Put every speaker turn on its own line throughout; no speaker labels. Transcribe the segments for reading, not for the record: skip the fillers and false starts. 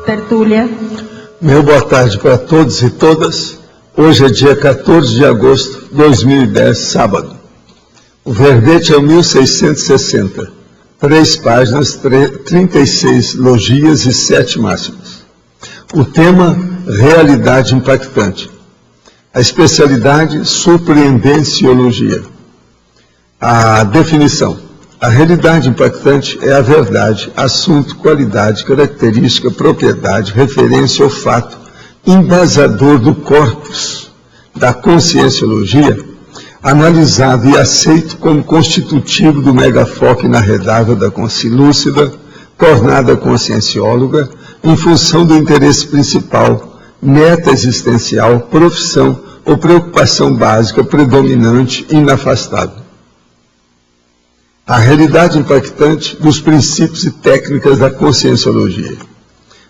tertúlia.
Meu boa tarde para todos e todas. Hoje é dia 14 de agosto de 2010, sábado. O verbete é o 1660, 3 páginas, 36 logias e 7 máximas. O tema, realidade impactante. A especialidade, surpreendenciologia. A definição. A realidade impactante é a verdade, assunto, qualidade, característica, propriedade, referência ou fato, embasador do corpus da conscienciologia, analisado e aceito como constitutivo do megafoco inarredável da consciência lúcida, tornada consciencióloga, em função do interesse principal, meta existencial, profissão ou preocupação básica predominante e inafastável. A realidade impactante dos princípios e técnicas da conscienciologia.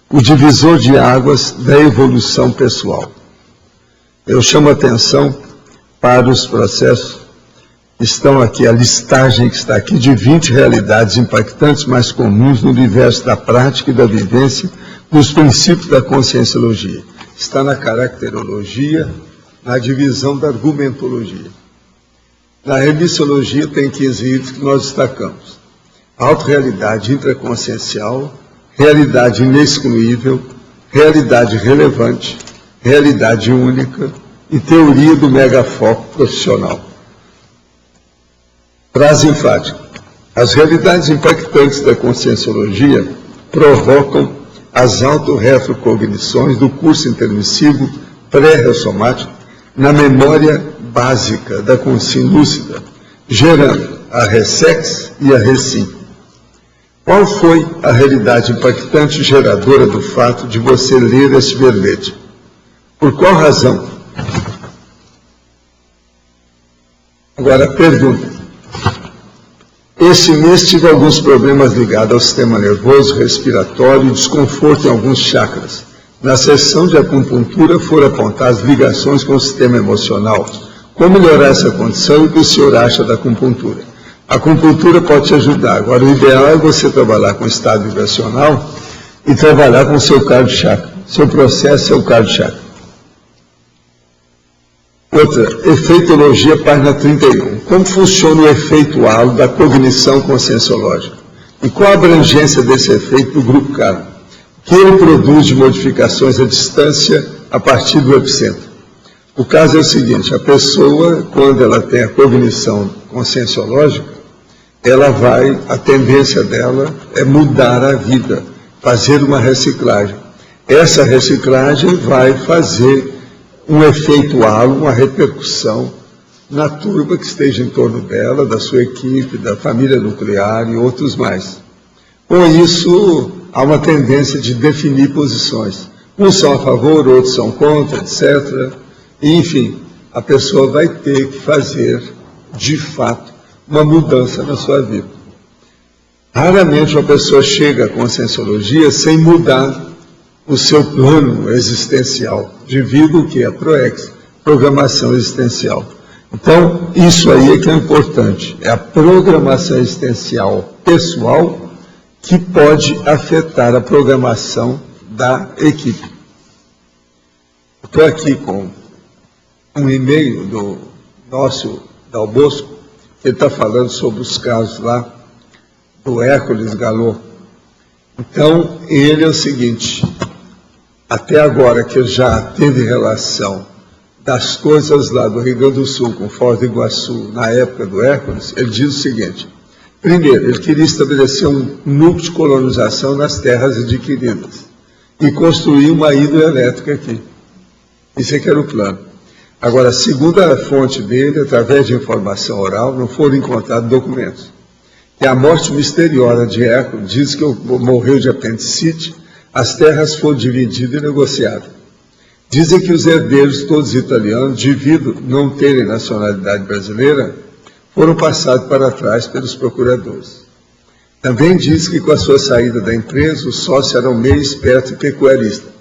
O divisor de águas da evolução pessoal. Eu chamo a atenção para os processos. Estão aqui, a listagem que está aqui, de 20 realidades impactantes mais comuns no universo da prática e da vivência dos princípios da conscienciologia. Está na caracterologia, na divisão da argumentologia. Na remissiologia tem 15 itens que nós destacamos. Autorrealidade intraconsciencial, realidade inexcluível, realidade relevante, realidade única e teoria do megafoco profissional. Frase enfática. As realidades impactantes da conscienciologia provocam as autorretrocognições do curso intermissivo pré-ressomático na memória básica da consciência lúcida, gerando a ressex e a ressim. Qual foi a realidade impactante geradora do fato de você ler este verbete? Por qual razão? Agora, pergunta. Este mês tive alguns problemas ligados ao sistema nervoso, respiratório e desconforto em alguns chakras. Na sessão de acupuntura foram apontadas ligações com o sistema emocional. Como melhorar essa condição e o que o senhor acha da acupuntura? A acupuntura pode te ajudar. Agora, o ideal é você trabalhar com o estado vibracional e trabalhar com o seu cardio chakra. Seu processo é o cardio chakra. Outra, efeitologia, página 31. Como funciona o efeito halo da cognição conscienciológica? E qual a abrangência desse efeito do grupo karma? O que ele produz de modificações à distância a partir do epicentro? O caso é o seguinte, a pessoa, quando ela tem a cognição conscienciológica, a tendência dela é mudar a vida, fazer uma reciclagem. Essa reciclagem vai fazer um efeito halo, uma repercussão na turma que esteja em torno dela, da sua equipe, da família nuclear e outros mais. Com isso, há uma tendência de definir posições. Uns são a favor, outros são contra, etc. Enfim, a pessoa vai ter que fazer, de fato, uma mudança na sua vida. Raramente uma pessoa chega à conscienciologia sem mudar o seu plano existencial, devido ao que é a PROEX, programação existencial. Então, isso aí é que é importante, é a programação existencial pessoal que pode afetar a programação da equipe. Estou aqui com um e-mail do nosso Dal Bosco, ele está falando sobre os casos lá do Hércules Galô. Então, ele é o seguinte, até agora que ele já teve relação das coisas lá do Rio Grande do Sul com Foz do Iguaçu, na época do Hércules, ele diz o seguinte, primeiro, ele queria estabelecer um núcleo de colonização nas terras adquiridas e construir uma hidroelétrica aqui. Isso é que era o plano. Agora, segundo a fonte dele, através de informação oral, não foram encontrados documentos. E a morte misteriosa de Hércules diz que morreu de apendicite, as terras foram divididas e negociadas. Dizem que os herdeiros, todos italianos, devido não terem nacionalidade brasileira, foram passados para trás pelos procuradores. Também diz que com a sua saída da empresa, o sócio era um meio esperto e pecuarista.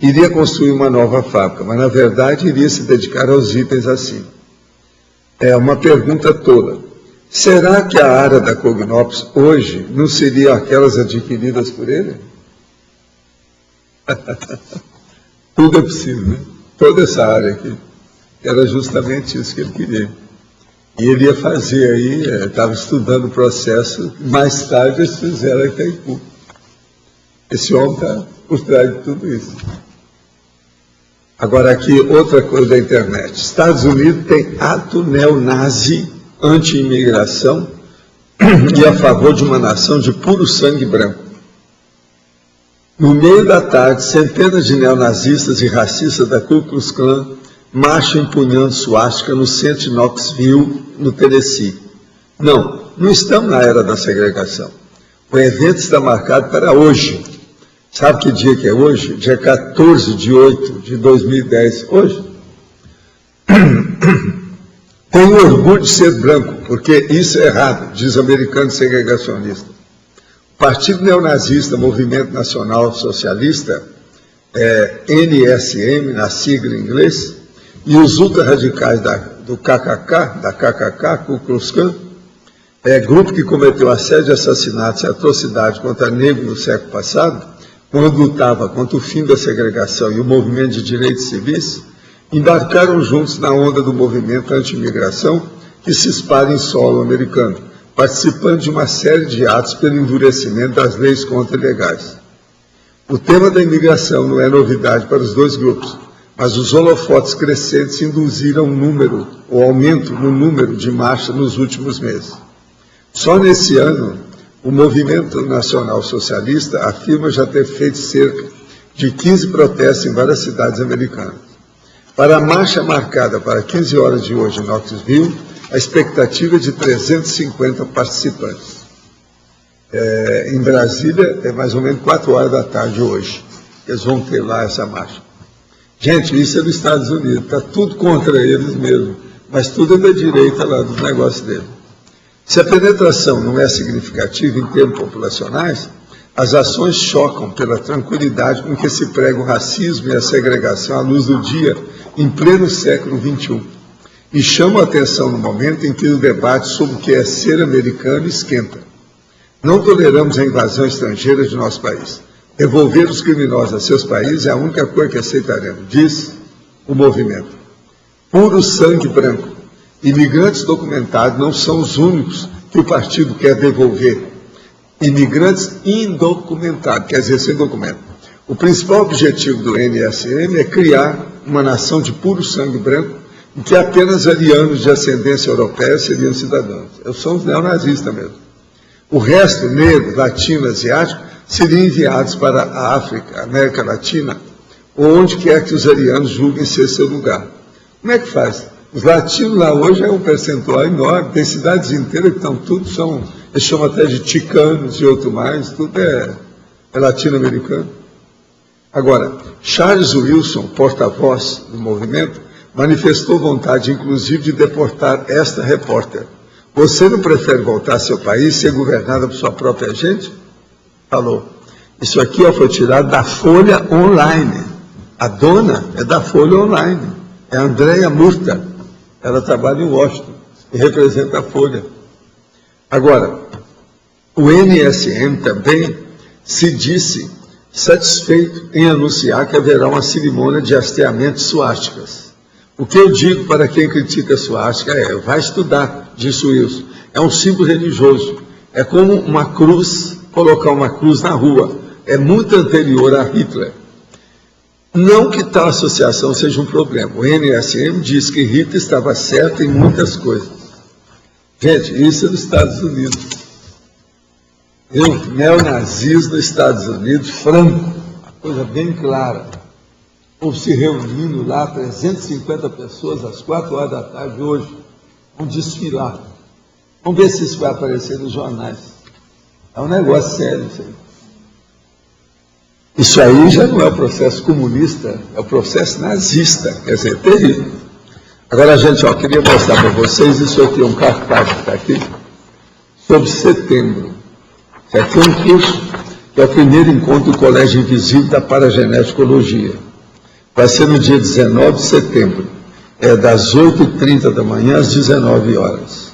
Iria construir uma nova fábrica, mas na verdade iria se dedicar aos itens acima. É uma pergunta tola. Será que a área da Cognópolis hoje não seria aquelas adquiridas por ele? Tudo é possível, né? Toda essa área aqui. Era justamente isso que ele queria. E ele ia fazer aí, estava estudando o processo, mais tarde eles fizeram a Itaipu. Esse homem está por trás de tudo isso. Agora aqui, outra coisa da internet. Estados Unidos tem ato neonazi anti-imigração e a favor de uma nação de puro sangue branco. No meio da tarde, centenas de neonazistas e racistas da Ku Klux Klan marcham empunhando suástica no centro de Knoxville, no Tennessee. Não estamos na era da segregação. O evento está marcado para hoje. Sabe que dia que é hoje? Dia 14 de 8 de 2010. Hoje. Tenho orgulho de ser branco, porque isso é errado, diz o americano segregacionista. O Partido Neonazista, Movimento Nacional Socialista, NSM, na sigla em inglês, e os ultra-radicais do KKK, Ku Klux Klan, grupo que cometeu assédio, assassinatos e atrocidades contra negros no século passado, quando lutava contra o fim da segregação e o movimento de direitos civis, embarcaram juntos na onda do movimento anti-imigração que se espalha em solo americano, participando de uma série de atos pelo endurecimento das leis contra-ilegais. O tema da imigração não é novidade para os dois grupos, mas os holofotes crescentes induziram o aumento no número de marchas nos últimos meses. Só nesse ano, o Movimento Nacional Socialista afirma já ter feito cerca de 15 protestos em várias cidades americanas. Para a marcha marcada para 15 horas de hoje em Knoxville, a expectativa é de 350 participantes. Em Brasília, é mais ou menos 4 horas da tarde hoje. Eles vão ter lá essa marcha. Gente, isso é dos Estados Unidos, está tudo contra eles mesmo, mas tudo é da direita lá dos negócios deles. Se a penetração não é significativa em termos populacionais, as ações chocam pela tranquilidade com que se prega o racismo e a segregação à luz do dia em pleno século XXI, e chamam a atenção no momento em que o debate sobre o que é ser americano esquenta. Não toleramos a invasão estrangeira de nosso país. Devolver os criminosos a seus países é a única coisa que aceitaremos, diz o movimento. Puro sangue branco. Imigrantes documentados não são os únicos que o partido quer devolver. Imigrantes indocumentados, quer dizer, sem documento. O principal objetivo do NSM é criar uma nação de puro sangue branco em que apenas arianos de ascendência europeia seriam cidadãos. São os neonazistas mesmo. O resto, negro, latino, asiático, seriam enviados para a África, América Latina, ou onde quer que os arianos julguem ser seu lugar. Como é que faz? Os latinos lá hoje é um percentual enorme, tem cidades inteiras que estão tudo, eles chamam até de ticanos e outro mais, tudo é latino-americano. Agora, Charles Wilson, porta-voz do movimento, manifestou vontade, inclusive, de deportar esta repórter. Você não prefere voltar ao seu país, ser governada por sua própria gente? Falou. Isso aqui foi tirado da Folha Online. A dona é da Folha Online, é a Andrea Murta. Ela trabalha em Washington e representa a Folha. Agora, o NSM também se disse satisfeito em anunciar que haverá uma cerimônia de hasteamento de suásticas. O que eu digo para quem critica a suástica vai estudar, disse Wilson. É um símbolo religioso. É como uma cruz, colocar uma cruz na rua. É muito anterior a Hitler. Não que tal associação seja um problema. O NSM diz que Hitler estava certo em muitas coisas. Gente, isso é dos Estados Unidos. Neonazismo nos Estados Unidos, franco, uma coisa bem clara. Ou se reunindo lá, 350 pessoas às 4 horas da tarde hoje, vão desfilar. Vamos ver se isso vai aparecer nos jornais. É um negócio sério isso aí. Isso aí já não é o processo comunista, é o processo nazista, quer dizer, terrível. Agora, gente, queria mostrar para vocês, isso aqui é um cartaz que está aqui, sobre setembro. Isso aqui é um curso, que é o primeiro encontro do Colégio Invisível da Parageneticologia. Vai ser no dia 19 de setembro, das 8h30 da manhã às 19 horas.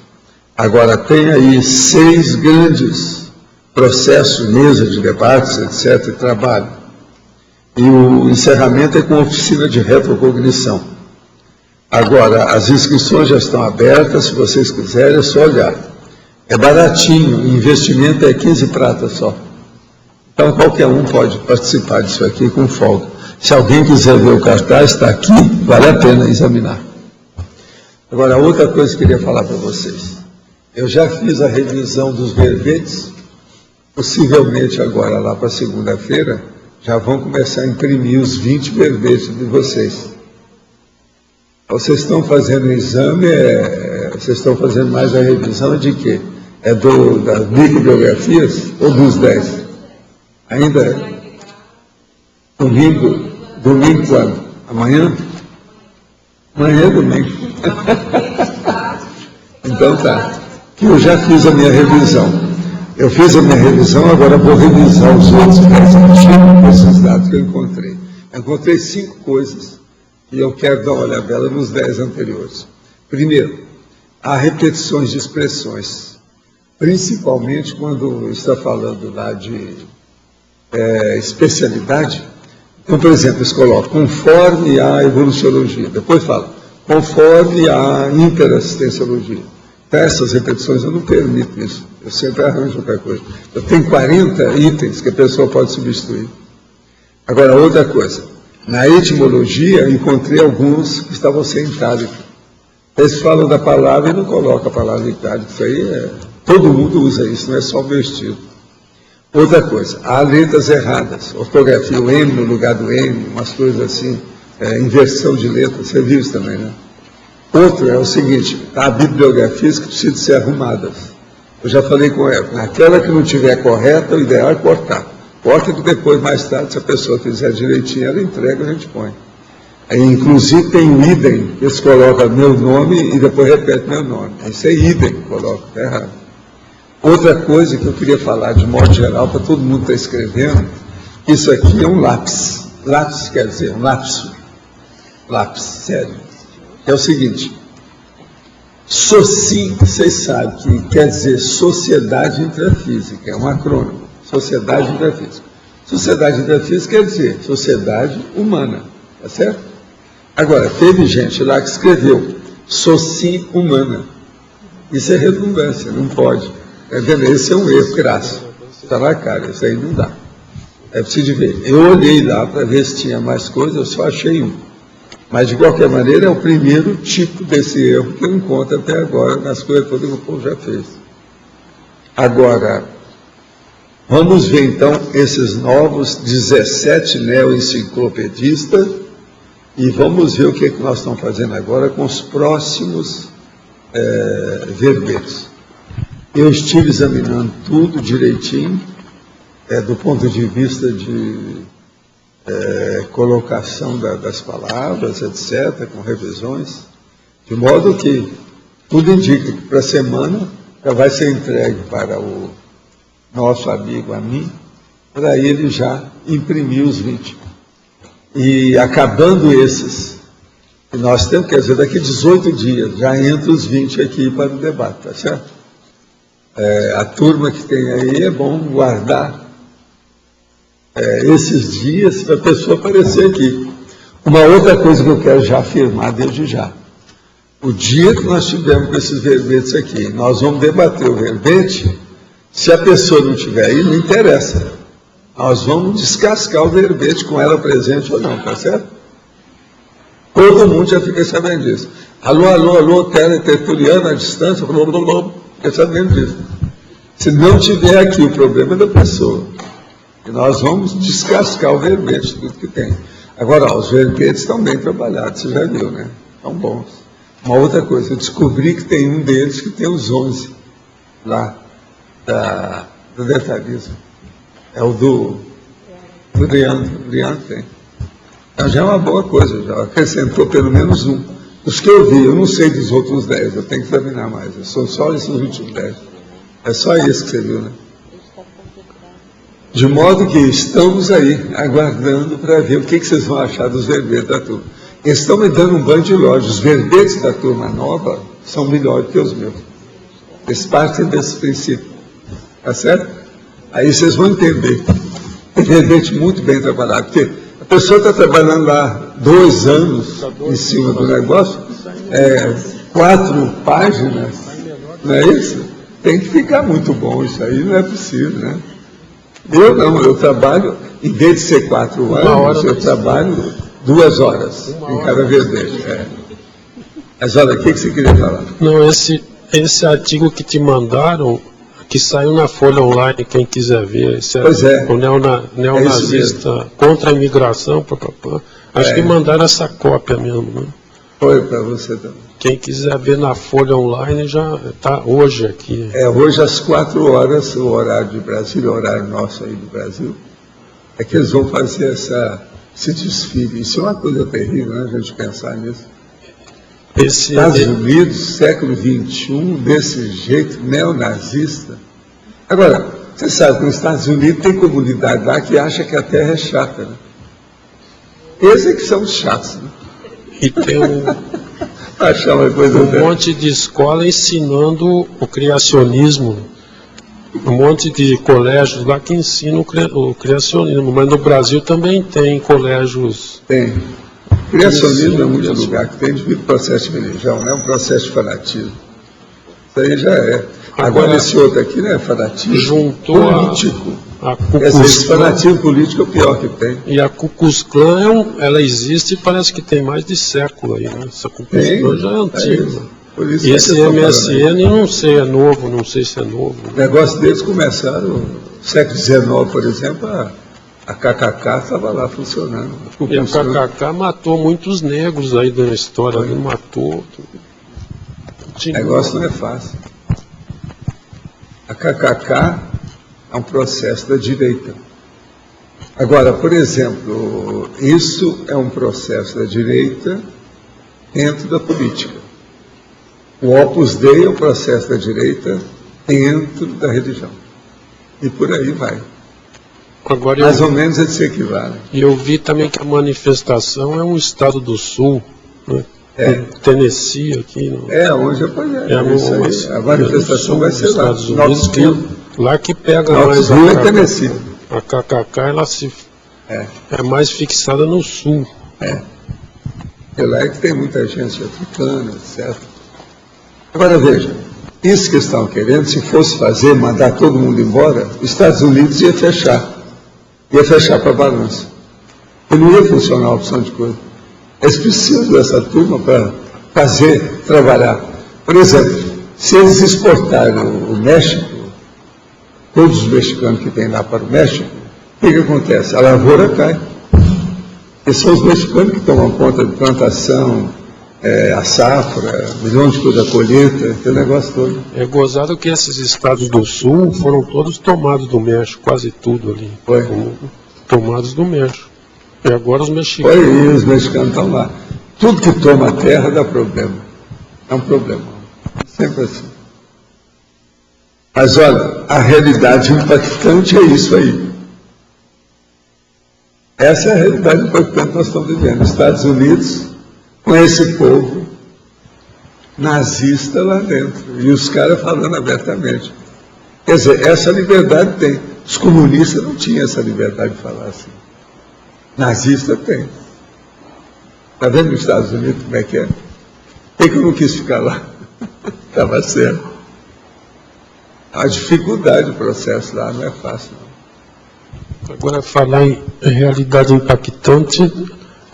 Agora, tem aí 6 grandes processos, mesa de debates, etc., e trabalho. E o encerramento é com oficina de retrocognição. Agora, as inscrições já estão abertas, se vocês quiserem, é só olhar. É baratinho, o investimento é 15 pratas só. Então, qualquer um pode participar disso aqui com folga. Se alguém quiser ver o cartaz, está aqui, vale a pena examinar. Agora, outra coisa que eu queria falar para vocês. Eu já fiz a revisão dos verbetes, possivelmente agora, lá para segunda-feira, já vão começar a imprimir os 20 verbetes de vocês. Vocês estão fazendo o exame, vocês estão fazendo mais a revisão de quê? É das microbiografias ou dos 10? Ainda é? Domingo quando? Amanhã? Amanhã é domingo. Então tá. Que eu já fiz a minha revisão. Eu fiz a minha revisão, agora vou revisar os outros 10 artigos com esses dados que eu encontrei. Eu encontrei 5 coisas e eu quero dar uma olhadela nos 10 anteriores. Primeiro, há repetições de expressões, principalmente quando está falando lá de especialidade. Então, por exemplo, eles colocam conforme a evoluciologia, depois fala conforme a interassistenciologia. Então, essas repetições eu não permito isso, eu sempre arranjo outra coisa. Eu tenho 40 itens que a pessoa pode substituir. Agora, outra coisa, na etimologia eu encontrei alguns que estavam sem itálico. Eles falam da palavra e não colocam a palavra itálico. Isso aí todo mundo usa isso, não é só o meu estilo. Outra coisa, há letras erradas, ortografia, o M no lugar do M, umas coisas assim, inversão de letras, você viu isso também, né? Outro é o seguinte, há bibliografias que precisam ser arrumadas. Eu já falei com ela, naquela que não tiver correta, o ideal é cortar. Corta que depois, mais tarde, se a pessoa fizer direitinho, ela entrega, a gente põe. Aí, inclusive tem o idem, eles colocam meu nome e depois repete meu nome. Isso é idem, coloca, está errado. Outra coisa que eu queria falar de modo geral, para todo mundo estar escrevendo, isso aqui é um lápis. Lápis quer dizer um lapso. Lápis, sério. É o seguinte, SOCI, vocês sabem que quer dizer Sociedade Intrafísica, é um acrônimo, Sociedade Intrafísica. Sociedade Intrafísica quer dizer Sociedade Humana, tá certo? Agora, teve gente lá que escreveu SOCI Humana. Isso é redundância, não pode. Tá vendo? Esse é um erro crasso. Está na cara, isso aí não dá. É preciso ver. Eu olhei lá para ver se tinha mais coisas, eu só achei um. Mas, de qualquer maneira, é o primeiro tipo desse erro que eu encontro até agora nas coisas todas que o povo já fez. Agora, vamos ver, então, esses novos 17 neo-enciclopedistas e vamos ver o que nós estamos fazendo agora com os próximos verbetes. Eu estive examinando tudo direitinho, do ponto de vista de colocação das palavras, etc., com revisões, de modo que tudo indica que para a semana já vai ser entregue para o nosso amigo, a mim, para ele já imprimir os 20. E acabando esses, que nós temos, quer dizer, daqui a 18 dias, já entra os 20 aqui para o debate, tá certo? A turma que tem aí é bom guardar esses dias para a pessoa aparecer aqui. Uma outra coisa que eu quero já afirmar desde já. O dia que nós tivermos com esses verbetes aqui, nós vamos debater o verbete, se a pessoa não estiver aí, não interessa. Nós vamos descascar o verbete com ela presente ou não, tá certo? Todo mundo já fica sabendo disso. Alô, tertuliano à distância, fica sabendo disso. Se não tiver aqui, o problema é da pessoa. E nós vamos descascar o verbete, tudo que tem. Agora, os verbetes estão bem trabalhados, você já viu, né? Estão bons. Uma outra coisa, eu descobri que tem um deles que tem os 11 lá, do detalhismo. É o do Leandro. Leandro tem. Então já é uma boa coisa, já acrescentou pelo menos um. Os que eu vi, eu não sei dos outros 10, eu tenho que examinar mais. São só esses últimos 10. É só esse que você viu, né? De modo que estamos aí, aguardando para ver o que vocês vão achar dos verbetes da turma. Eles estão me dando um banho de loja. Os verbetes da turma nova são melhores que os meus. Eles partem desse princípio. Tá certo? Aí vocês vão entender. Tem verbete muito bem trabalhado. Porque a A pessoa está trabalhando lá 2 anos em cima do negócio, 4 páginas, não é isso? Tem que ficar muito bom, isso aí não é possível, né? Eu não, eu trabalho, em vez de ser 4 anos, eu trabalho 2 horas em cada verbejo. Mas olha, o que você queria falar?
Não, esse artigo que te mandaram, que saiu na Folha Online, quem quiser ver,
Pois é.
O neonazista contra a imigração, acho que mandaram essa cópia mesmo, né?
Foi para você também.
Quem quiser ver na Folha Online já está hoje aqui.
Hoje às 4 horas, o horário de Brasília, o horário nosso aí do Brasil, é que eles vão fazer esse desfile. Isso é uma coisa terrível, né, a gente pensar nisso. Estados Unidos, século XXI, desse jeito, neonazista. Agora, você sabe que nos Estados Unidos tem comunidade lá que acha que a Terra é chata, né? Esses é que são os chatos, né?
E tem
achar uma coisa
monte de escola ensinando o criacionismo. Um monte de colégios lá que ensinam o criacionismo. Mas no Brasil também tem colégios...
Tem. Criacionismo é muito lugar que tem devido ao processo de religião, não é um processo de fanatismo. Isso aí já é. Agora esse outro aqui não é fanatismo
juntou
político.
Esse
fanatismo político é o pior que tem.
E a Ku Klux Klan, ela existe e parece que tem mais de século aí, né? Essa Ku Klux Klan já é antiga.
Por isso
e esse MSN, não sei, é novo, não sei se é novo.
O negócio deles começaram no século XIX, por exemplo, a KKK estava lá funcionando.
E a KKK matou muitos negros aí da história, ele matou.
O negócio não é fácil. A KKK é um processo da direita. Agora, por exemplo, isso é um processo da direita dentro da política. O Opus Dei é um processo da direita dentro da religião. E por aí vai.
Agora
mais ou menos eles se equivalem.
E eu vi também que a manifestação é um estado do sul, né? Tennessee aqui.
Onde isso aí. A manifestação vai ser lá.
Estados Unidos, lá que pega mais
a Tennessee.
A KKK, ela é mais fixada no sul.
E lá é que tem muita gente africana, etc. Agora veja, isso que estão querendo, se fosse fazer, mandar todo mundo embora, os Estados Unidos ia fechar para a balança. E não ia funcionar a opção de coisa. Eles precisam dessa turma para trabalhar. Por exemplo, se eles exportarem o México, todos os mexicanos que tem lá para o México, o que acontece? A lavoura cai. E são os mexicanos que tomam conta de plantação, a safra, milhões de coisas, a colheita, aquele negócio todo.
É gozado que esses estados do sul foram todos tomados do México, quase tudo ali.
Foi.
Tomados do México. E agora os mexicanos...
E os mexicanos estão lá. Tudo que toma a terra dá problema. É um problema. Sempre assim. Mas olha, a realidade impactante é isso aí. Essa é a realidade impactante que nós estamos vivendo. Os Estados Unidos, com esse povo nazista lá dentro. E os caras falando abertamente. Quer dizer, essa liberdade tem. Os comunistas não tinham essa liberdade de falar assim. Nazista tem. Está vendo nos Estados Unidos como é que é? Por que eu não quis ficar lá? Estava certo. A dificuldade do processo lá não é fácil, não.
Agora, falar em realidade impactante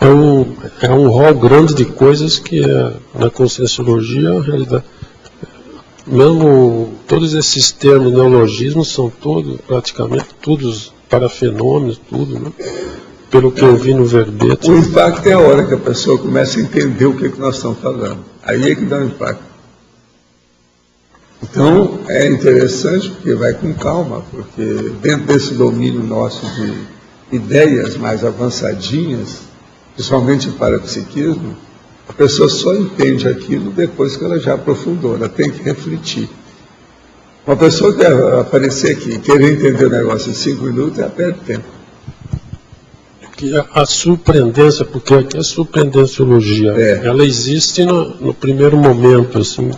é um rol grande de coisas que na Conscienciologia é a realidade. Mesmo todos esses termos, neologismos, são todos, praticamente, todos parafenômenos, tudo, né? Pelo que eu vi no verbete.
O impacto é a hora que a pessoa começa a entender o que nós estamos falando. Aí é que dá o impacto. Então, é interessante porque vai com calma, porque dentro desse domínio nosso de ideias mais avançadinhas, principalmente para o psiquismo, a pessoa só entende aquilo depois que ela já aprofundou, ela tem que refletir. Uma pessoa que aparecer aqui e querer entender o negócio em 5 minutos, ela perde tempo.
A surpreendência, porque aqui é surpreendenciologia, ela existe no primeiro momento, assim,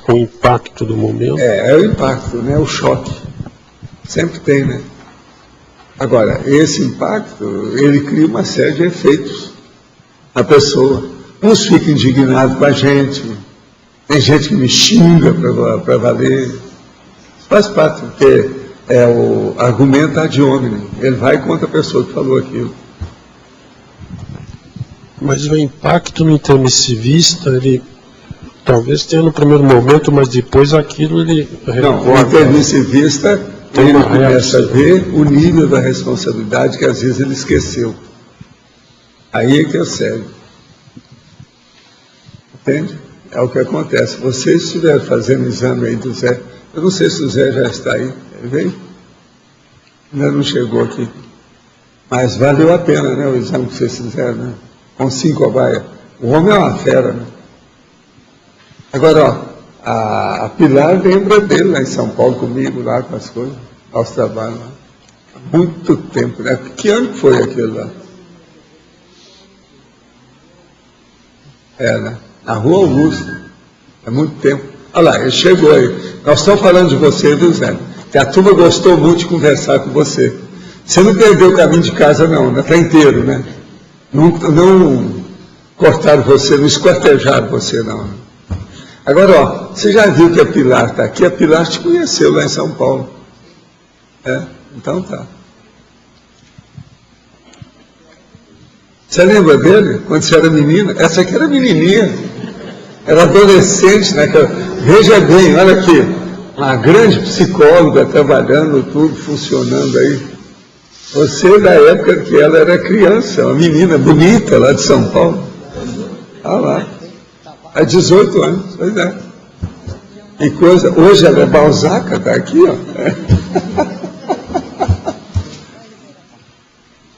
o impacto do momento.
É o impacto, né? O choque. Sempre tem, né? Agora, esse impacto, ele cria uma série de efeitos na pessoa. Uns ficam indignados com a gente, tem gente que me xinga para valer. Faz parte, porque é o argumento ad hominem. Ele vai contra a pessoa que falou aquilo.
Mas o impacto no intermissivista, ele talvez tenha no primeiro momento, mas depois aquilo ele
Não, o
recorda.
intermissivista,
Tem
ele
uma
começa a
reação.
ver o nível da responsabilidade que às vezes ele esqueceu. Aí é que é sério. Entende? É o que acontece. Vocês estiverem fazendo exame aí do Zé, eu não sei se o Zé já está aí. Ele veio? Ainda não chegou aqui. Mas valeu a pena, né, o exame que vocês fizeram, né? Com 5 cobaias. O homem é uma fera, né? Agora, ó, a Pilar lembra dele lá em São Paulo comigo, lá com as coisas, aos trabalhos lá. Há muito tempo, né? Que ano que foi aquilo lá? É, né? Na Rua Augusta. É muito tempo. Olha lá, ele chegou aí. Nós estamos falando de você, viu, Zé? Que a turma gostou muito de conversar com você. Você não perdeu o caminho de casa, não, né? Está inteiro, né? Não cortaram você, não esquartejaram você, não. Agora, ó, você já viu que a Pilar está aqui? A Pilar te conheceu lá em São Paulo. É? Então tá. Você lembra dele? Quando você era menina? Essa aqui era menininha. Era adolescente, né? Veja bem, olha aqui. Uma grande psicóloga trabalhando tudo, funcionando aí. Você é da época que ela era criança, uma menina bonita lá de São Paulo. Olha lá. Há 18 anos, pois é. E coisa, hoje ela é Balzac, está aqui, ó.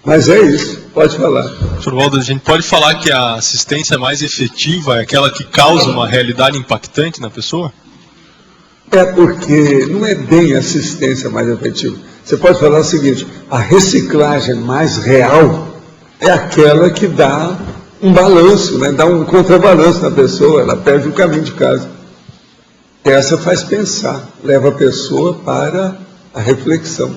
Mas é isso, pode falar.
Sr. Waldo, a gente pode falar que a assistência mais efetiva é aquela que causa uma realidade impactante na pessoa?
É porque não é bem assistência mais efetiva. Você pode falar o seguinte, a reciclagem mais real é aquela que dá um balanço, né? Dá um contrabalanço na pessoa, ela perde o caminho de casa. Essa faz pensar, leva a pessoa para a reflexão.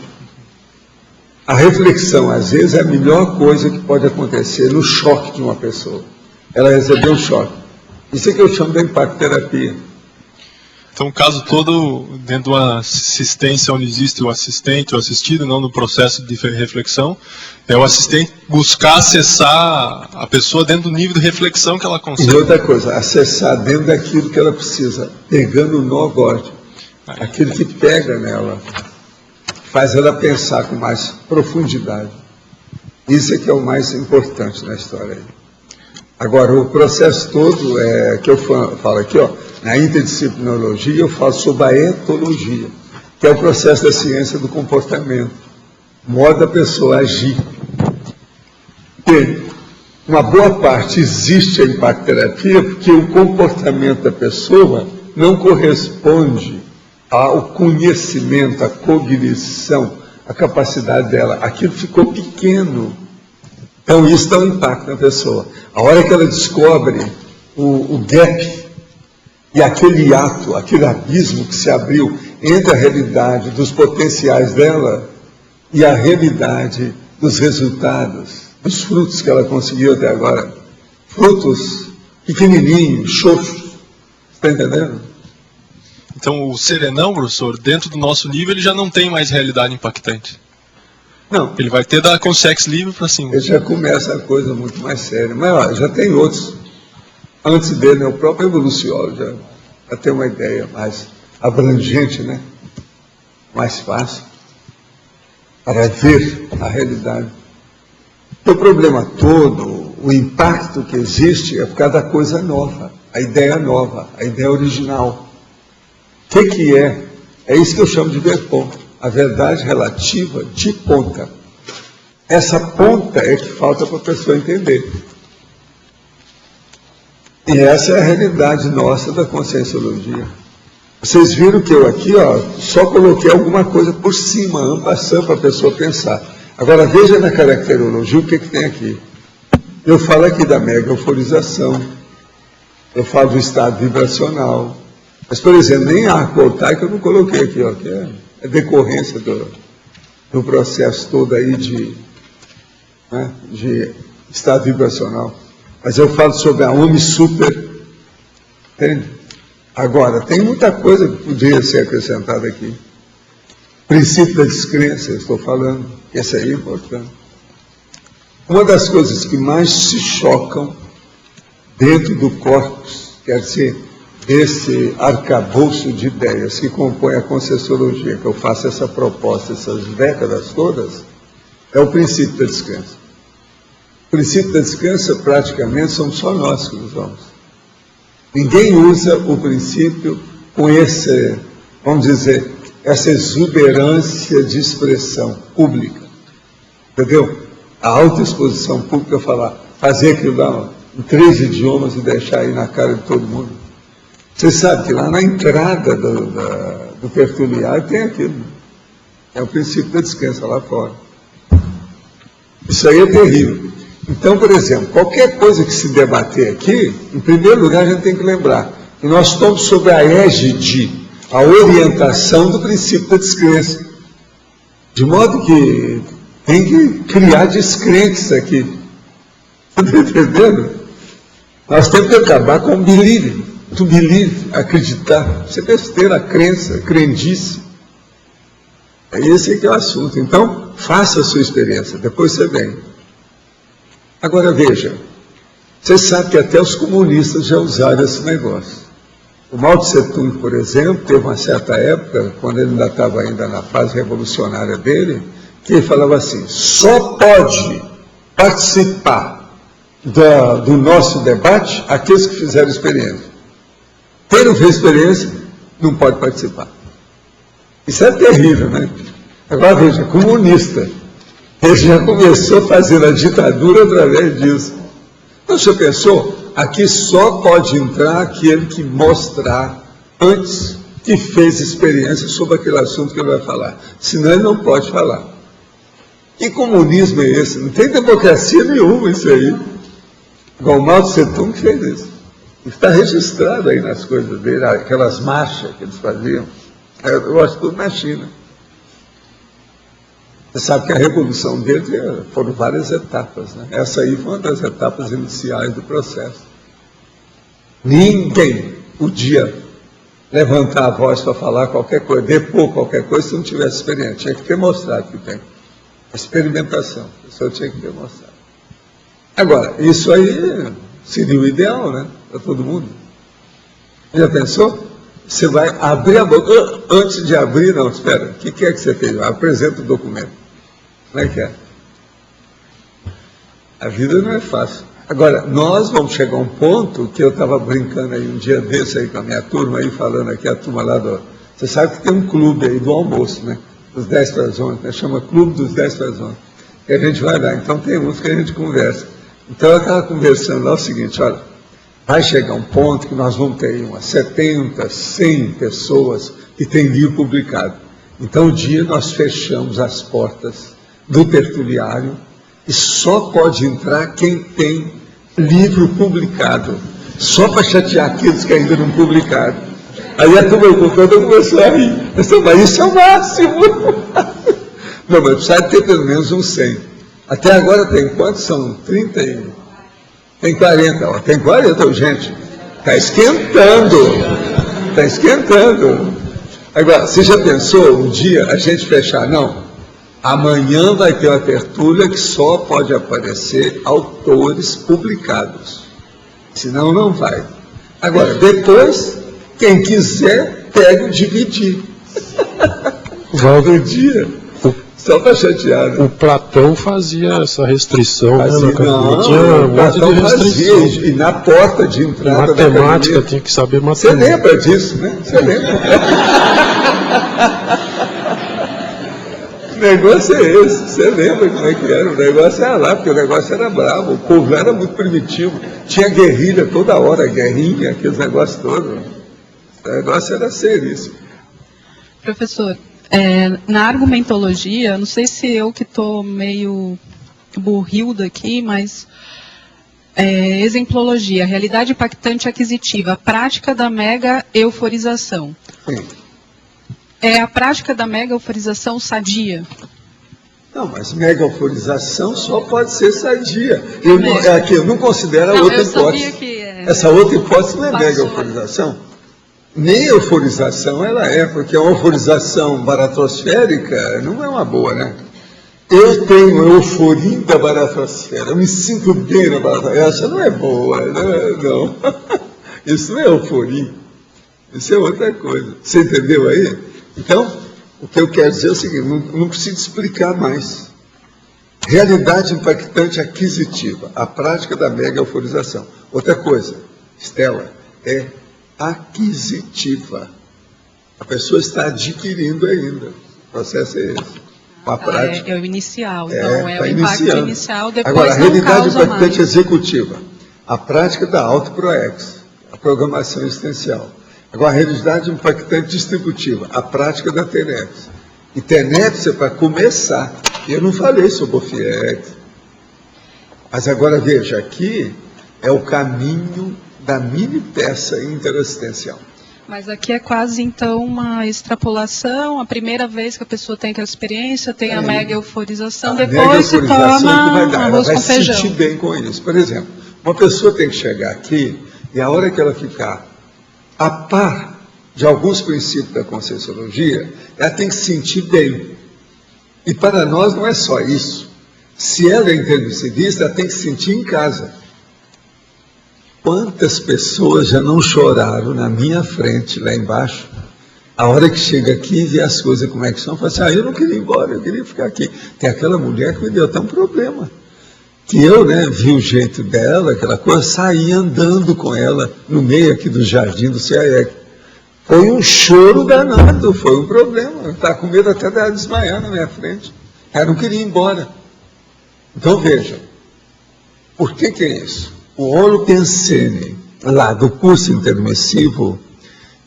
A reflexão, às vezes, é a melhor coisa que pode acontecer no choque de uma pessoa. Ela recebeu um choque. Isso é que eu chamo de impacto-terapia.
Então, o caso todo, dentro de uma assistência onde existe o assistente, o assistido, não no processo de reflexão, é o assistente buscar acessar a pessoa dentro do nível de reflexão que ela
E
consegue.
outra coisa, acessar dentro daquilo que ela precisa, pegando o nó gótico. Aquilo que pega nela, faz ela pensar com mais profundidade. Isso é que é o mais importante na história aí. Agora, o processo todo, que eu falo aqui, ó, na interdisciplinologia, eu falo sobre a etologia, que é o processo da ciência do comportamento, o modo da pessoa agir. E uma boa parte existe a impacto-terapia porque o comportamento da pessoa não corresponde ao conhecimento, à cognição, à capacidade dela. Aquilo ficou pequeno. Então, isso dá um impacto na pessoa. A hora que ela descobre o gap e aquele hiato, aquele abismo que se abriu entre a realidade dos potenciais dela e a realidade dos resultados, dos frutos que ela conseguiu até agora. Frutos pequenininhos, xoxos. Está entendendo?
Então, o serenão, professor, dentro do nosso nível, ele já não tem mais realidade impactante.
Não.
Ele vai ter da consciência livre para cima.
Ele já começa a coisa muito mais séria. Mas ó, já tem outros. Antes dele, né, o próprio evoluciólogo já tem uma ideia mais abrangente, né? Mais fácil para ver a realidade. O problema todo, o impacto que existe é por causa da coisa nova, a ideia nova, a ideia original. O que é? É isso que eu chamo de ver ponto. A verdade relativa de ponta. Essa ponta é que falta para a pessoa entender. E essa é a realidade nossa da conscienciologia. Vocês viram que eu aqui, ó, só coloquei alguma coisa por cima, passando para a pessoa pensar. Agora veja na caracterologia o que tem aqui. Eu falo aqui da mega euforização, eu falo do estado vibracional. Mas, por exemplo, nem a arco voltaica eu não coloquei aqui, ó, que é decorrência no processo todo aí de estado vibracional. Mas eu falo sobre a Om Super, entende? Agora, tem muita coisa que poderia ser acrescentada aqui. Princípio da descrença, eu estou falando, esse aí é importante. Uma das coisas que mais se chocam dentro do corpus, quer dizer, desse arcabouço de ideias que compõe a Conscienciologia, que eu faço essa proposta essas décadas todas, é o princípio da descrença. O princípio da descrença, praticamente, somos só nós que usamos. Ninguém usa o princípio com esse, vamos dizer, essa exuberância de expressão pública. Entendeu? A autoexposição pública, fazer aquilo lá em 3 idiomas e deixar aí na cara de todo mundo. Você sabe que lá na entrada do tertuliário tem aquilo. É o princípio da descrença lá fora. Isso aí é terrível. Então, por exemplo, qualquer coisa que se debater aqui, em primeiro lugar a gente tem que lembrar que nós estamos sob a égide, a orientação do princípio da descrença. De modo que tem que criar descrença aqui. Está entendendo? Nós temos que acabar com o believe, to believe, acreditar. Isso é besteira, crença, crendice. Esse que é o assunto. Então, faça a sua experiência, depois você vem. Agora veja, você sabe que até os comunistas já usaram esse negócio. O Mao Tse Tung, por exemplo, teve uma certa época, quando ele ainda estava na fase revolucionária dele, que ele falava assim, só pode participar do nosso debate aqueles que fizeram experiência. Quem não fez experiência, não pode participar. Isso é terrível, né? Agora veja, comunista, ele já começou fazendo a ditadura através disso. Então, você pensou? Aqui só pode entrar aquele que mostrar antes que fez experiência sobre aquele assunto que ele vai falar. Senão ele não pode falar. Que comunismo é esse? Não tem democracia nenhuma isso aí. Igual o Mao Tse Tung fez isso. Está registrado aí nas coisas dele, aquelas marchas que eles faziam. Eu gosto tudo na China. Você sabe que a revolução dele foram várias etapas, né? Essa aí foi uma das etapas iniciais do processo. Ninguém podia levantar a voz para falar qualquer coisa, depor qualquer coisa, se não tivesse experiência. Tinha que ter mostrado que tem. Experimentação. A pessoa tinha que ter mostrado. Agora, isso aí seria o ideal, né? Para todo mundo. Já pensou? Você vai abrir a boca. Antes de abrir, não, espera. O que é que você fez? Apresenta o documento. Como é que é? A vida não é fácil. Agora, nós vamos chegar a um ponto que eu estava brincando aí um dia desse aí com a minha turma, aí falando aqui, a turma lá do... Você sabe que tem um clube aí do almoço, né? Dos 10 para as 11, né? Chama Clube dos 10 para as 11. E a gente vai lá, então tem uns que a gente conversa. Então eu estava conversando lá o seguinte, olha, vai chegar um ponto que nós vamos ter aí umas 70, 100 pessoas que têm livro publicado. Então, um dia nós fechamos as portas do tertuliário e só pode entrar quem tem livro publicado, só para chatear aqueles que ainda não publicaram. Aí a turma toda começou a rir. Mas isso é o máximo. Não, mas precisa ter pelo menos uns 100. Até agora tem quantos? São 30 e... Tem 40, ó. Tem 40, gente. Está esquentando. Está esquentando. Agora, você já pensou um dia a gente fechar? Não. Amanhã vai ter uma tertúlia que só pode aparecer autores publicados. Senão não vai. Agora, depois, quem quiser, pega o dividir. No dia. Só para chatear. Né?
O Platão fazia essa restrição.
Fazia,
né?
Não,
tinha um
o
monte
Platão
de restrição.
fazia, e na porta de entrada
Matemática, tinha que saber
Você
matemática.
lembra disso, né? Você lembra? O negócio é esse, você lembra como é que era? O negócio era lá, porque o negócio era bravo, o povo era muito primitivo, tinha guerrilha toda hora, guerrinha, aqueles negócios todos. O negócio era seríssimo.
Professor, na argumentologia, não sei se eu que estou meio burrilda aqui, mas exemplologia, realidade impactante aquisitiva, prática da mega euforização.
Sim.
É a prática da mega euforização sadia?
Não, mas mega euforização só pode ser sadia. Eu não considero a outra hipótese. Essa outra hipótese não é mega euforização. Nem euforização ela é, porque a euforização baratrosférica não é uma boa, né? Eu tenho euforia da baratrosfera, eu me sinto bem na baratrosfera. Essa não é boa, não. Isso não é euforia. Isso é outra coisa. Você entendeu aí? Então, o que eu quero dizer é o seguinte, não preciso explicar mais. Realidade impactante aquisitiva, a prática da mega euforização. Outra coisa, Estela, é aquisitiva. A pessoa está adquirindo ainda. O processo é esse. A prática.
É o inicial, então é o impacto inicial, depois
agora, a realidade
não causa
impactante
mais.
Executiva, a prática da auto-proex, a programação existencial. Agora, a realidade impactante distributiva, a prática da TENEPS. E TENEPS é para começar. Eu não falei sobre o FIEX. Mas agora, veja, aqui é o caminho da mini peça interassistencial.
Mas aqui é quase, então, uma extrapolação. A primeira vez que a pessoa tem aquela experiência, tem a mega euforização, depois se torna arroz com feijão.
Ela vai se sentir bem com isso. Por exemplo, uma pessoa tem que chegar aqui e a hora que ela ficar a par de alguns princípios da Conscienciologia, ela tem que se sentir bem. E para nós não é só isso. Se ela é intermissivista, ela tem que se sentir em casa. Quantas pessoas já não choraram na minha frente, lá embaixo, a hora que chega aqui e vê as coisas como é que são, fala assim, eu não queria ir embora, eu queria ficar aqui. Tem aquela mulher que me deu até um problema. Que eu, vi o jeito dela, aquela coisa, saí andando com ela no meio aqui do jardim do CAEC. Foi um choro danado, foi um problema. Eu estava com medo até dela desmaiar na minha frente. Ela não queria ir embora. Então vejam, por que é isso? O Holopensene, lá do curso intermissivo,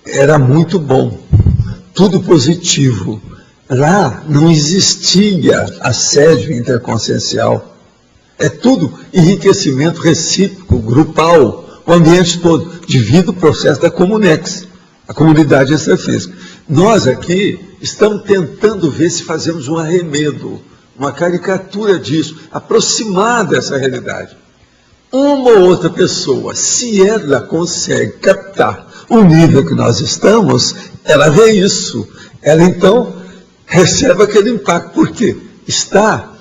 era muito bom, tudo positivo. Lá não existia assédio interconsciencial. É tudo enriquecimento recíproco, grupal, o ambiente todo, devido ao processo da Comunex, a comunidade extrafísica. Nós aqui estamos tentando ver se fazemos um arremedo, uma caricatura disso, aproximar dessa realidade. Uma ou outra pessoa, se ela consegue captar o nível que nós estamos, ela vê isso. Ela, então, recebe aquele impacto. Por quê? Está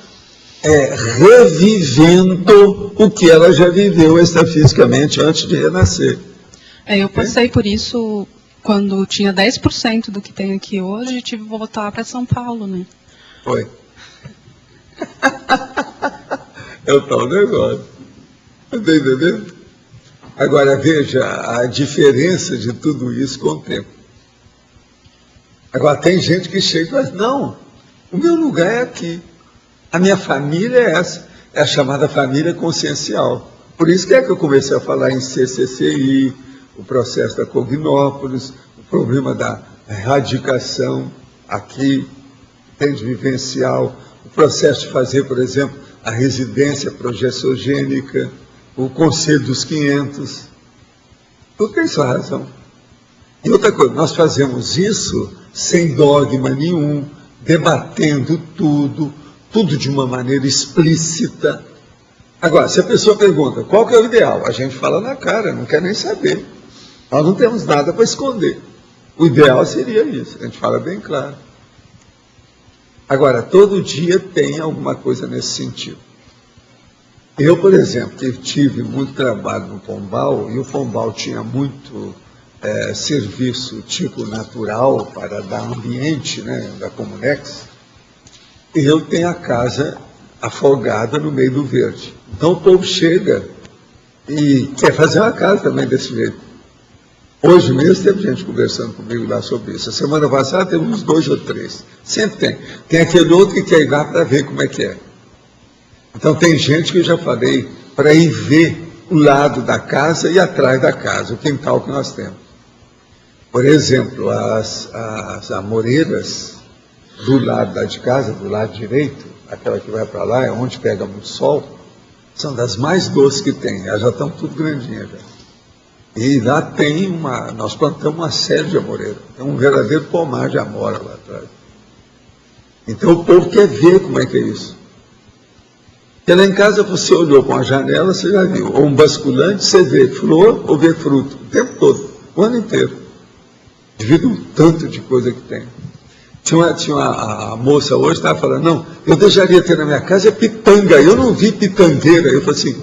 revivendo o que ela já viveu extrafisicamente antes de renascer.
Eu passei por isso quando tinha 10% do que tem aqui hoje e tive que voltar para São Paulo, né?
Foi. É o tal negócio. Está entendendo? Agora, veja a diferença de tudo isso com o tempo. Agora, tem gente que chega e fala, não, o meu lugar é aqui. A minha família é essa. É a chamada família consciencial. Por isso que eu comecei a falar em CCCI, o processo da Cognópolis, o problema da erradicação aqui, entende, vivencial, o processo de fazer, por exemplo, a residência progestogênica, o Conselho dos 500, tudo tem sua razão. E outra coisa, nós fazemos isso sem dogma nenhum, debatendo tudo de uma maneira explícita. Agora, se a pessoa pergunta, qual que é o ideal? A gente fala na cara, não quer nem saber. Nós não temos nada para esconder. O ideal seria isso, a gente fala bem claro. Agora, todo dia tem alguma coisa nesse sentido. Eu, por exemplo, que tive muito trabalho no Pombal, e o Pombal tinha muito serviço tipo natural para dar ambiente, da Comunex, eu tenho a casa afogada no meio do verde. Então o povo chega e quer fazer uma casa também desse jeito. Hoje mesmo teve gente conversando comigo lá sobre isso. A semana passada teve uns 2 ou 3. Sempre tem. Tem aquele outro que quer ir lá para ver como é que é. Então tem gente que eu já falei para ir ver o lado da casa e atrás da casa, o quintal que nós temos. Por exemplo, as amoreiras do lado da de casa, do lado direito, aquela que vai para lá, é onde pega muito sol, são das mais doces que tem. Elas já estão tudo grandinhas já. E lá tem nós plantamos uma série de amoreiras. Tem um verdadeiro pomar de amora lá atrás. Então o povo quer ver como é que é isso. Porque lá em casa você olhou para uma janela, você já viu. Ou um basculante, você vê flor ou vê fruto. O tempo todo, o ano inteiro. Devido ao tanto de coisa que tem. A moça hoje estava falando, não, eu deixaria ter na minha casa pitanga. Eu não vi pitangueira. Eu falei assim,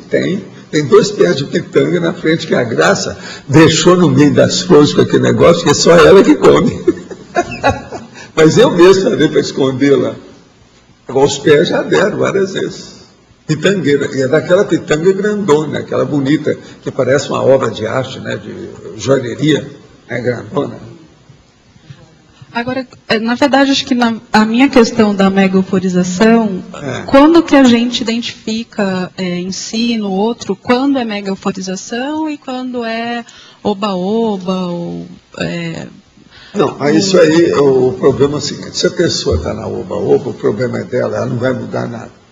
tem 2 pés de pitanga na frente que a Graça deixou no meio das flores com aquele negócio, que é só ela que come. Mas eu mesmo falei para esconder lá. Agora os pés já deram várias vezes. Pitangueira, e é daquela pitanga grandona, aquela bonita, que parece uma obra de arte, né, de joalheria, né, grandona.
Agora, na verdade, acho que a minha questão da mega euforização, quando que a gente identifica em si, no outro, quando é mega euforização e quando é oba-oba, ou...
Não, isso aí, o problema é o seguinte, se a pessoa está na oba-oba, o problema é dela, ela não vai mudar nada.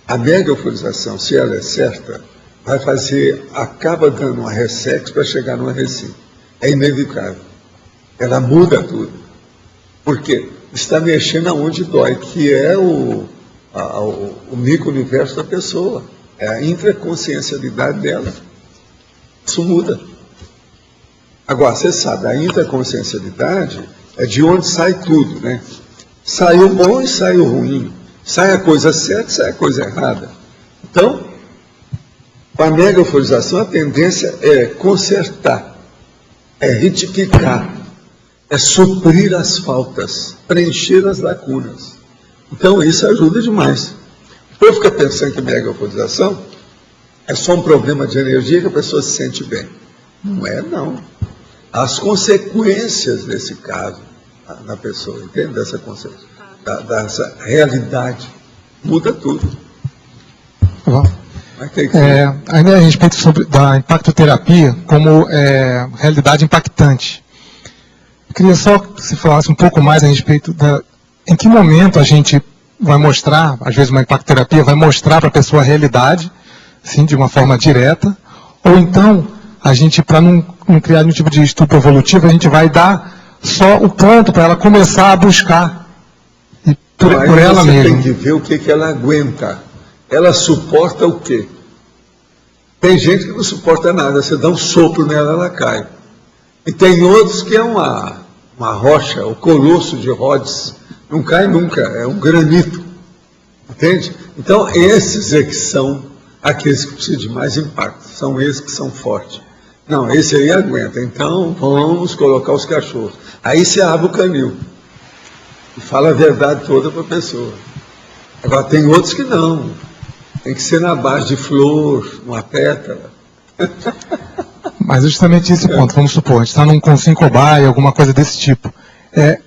A mega euforização, se ela é certa, acaba dando uma ressex para chegar numa recim. É inevitável. Ela muda tudo. Por quê? Está mexendo aonde dói, que é o micro-universo da pessoa. É a intraconsciencialidade dela. Isso muda. Agora, você sabe, a intraconsciencialidade é de onde sai tudo, né? Sai o bom e sai o ruim. Sai a coisa certa e sai a coisa errada. Então, com a mega euforização, a tendência é consertar, é retificar, é suprir as faltas, preencher as lacunas. Então, isso ajuda demais. O povo fica pensando que mega euforização é só um problema de energia que a pessoa se sente bem. Não é, não. As consequências desse caso na pessoa, entende? Dessa realidade, muda tudo.
Ainda a respeito da impactoterapia como realidade impactante. Eu queria só que você falasse um pouco mais a respeito em que momento a gente vai mostrar, às vezes uma impactoterapia vai mostrar para a pessoa a realidade, assim, de uma forma direta, ou então a gente, para não criar nenhum tipo de estupro evolutivo, a gente vai dar só o ponto para ela começar a buscar. Por ela mesma.
Você tem que ver o que ela aguenta. Ela suporta o quê? Tem gente que não suporta nada. Você dá um sopro nela, ela cai. E tem outros que é uma rocha, o colosso de Rhodes. Não cai nunca, é um granito. Entende? Então, esses é que são aqueles que precisam de mais impacto. São esses que são fortes. Não, esse aí aguenta. Então, vamos colocar os cachorros. Aí você abre o canil. E fala a verdade toda para a pessoa. Agora, tem outros que não. Tem que ser na base de flor, uma pétala.
Mas justamente esse ponto, vamos supor, a gente está com 5 cobaia, alguma coisa desse tipo.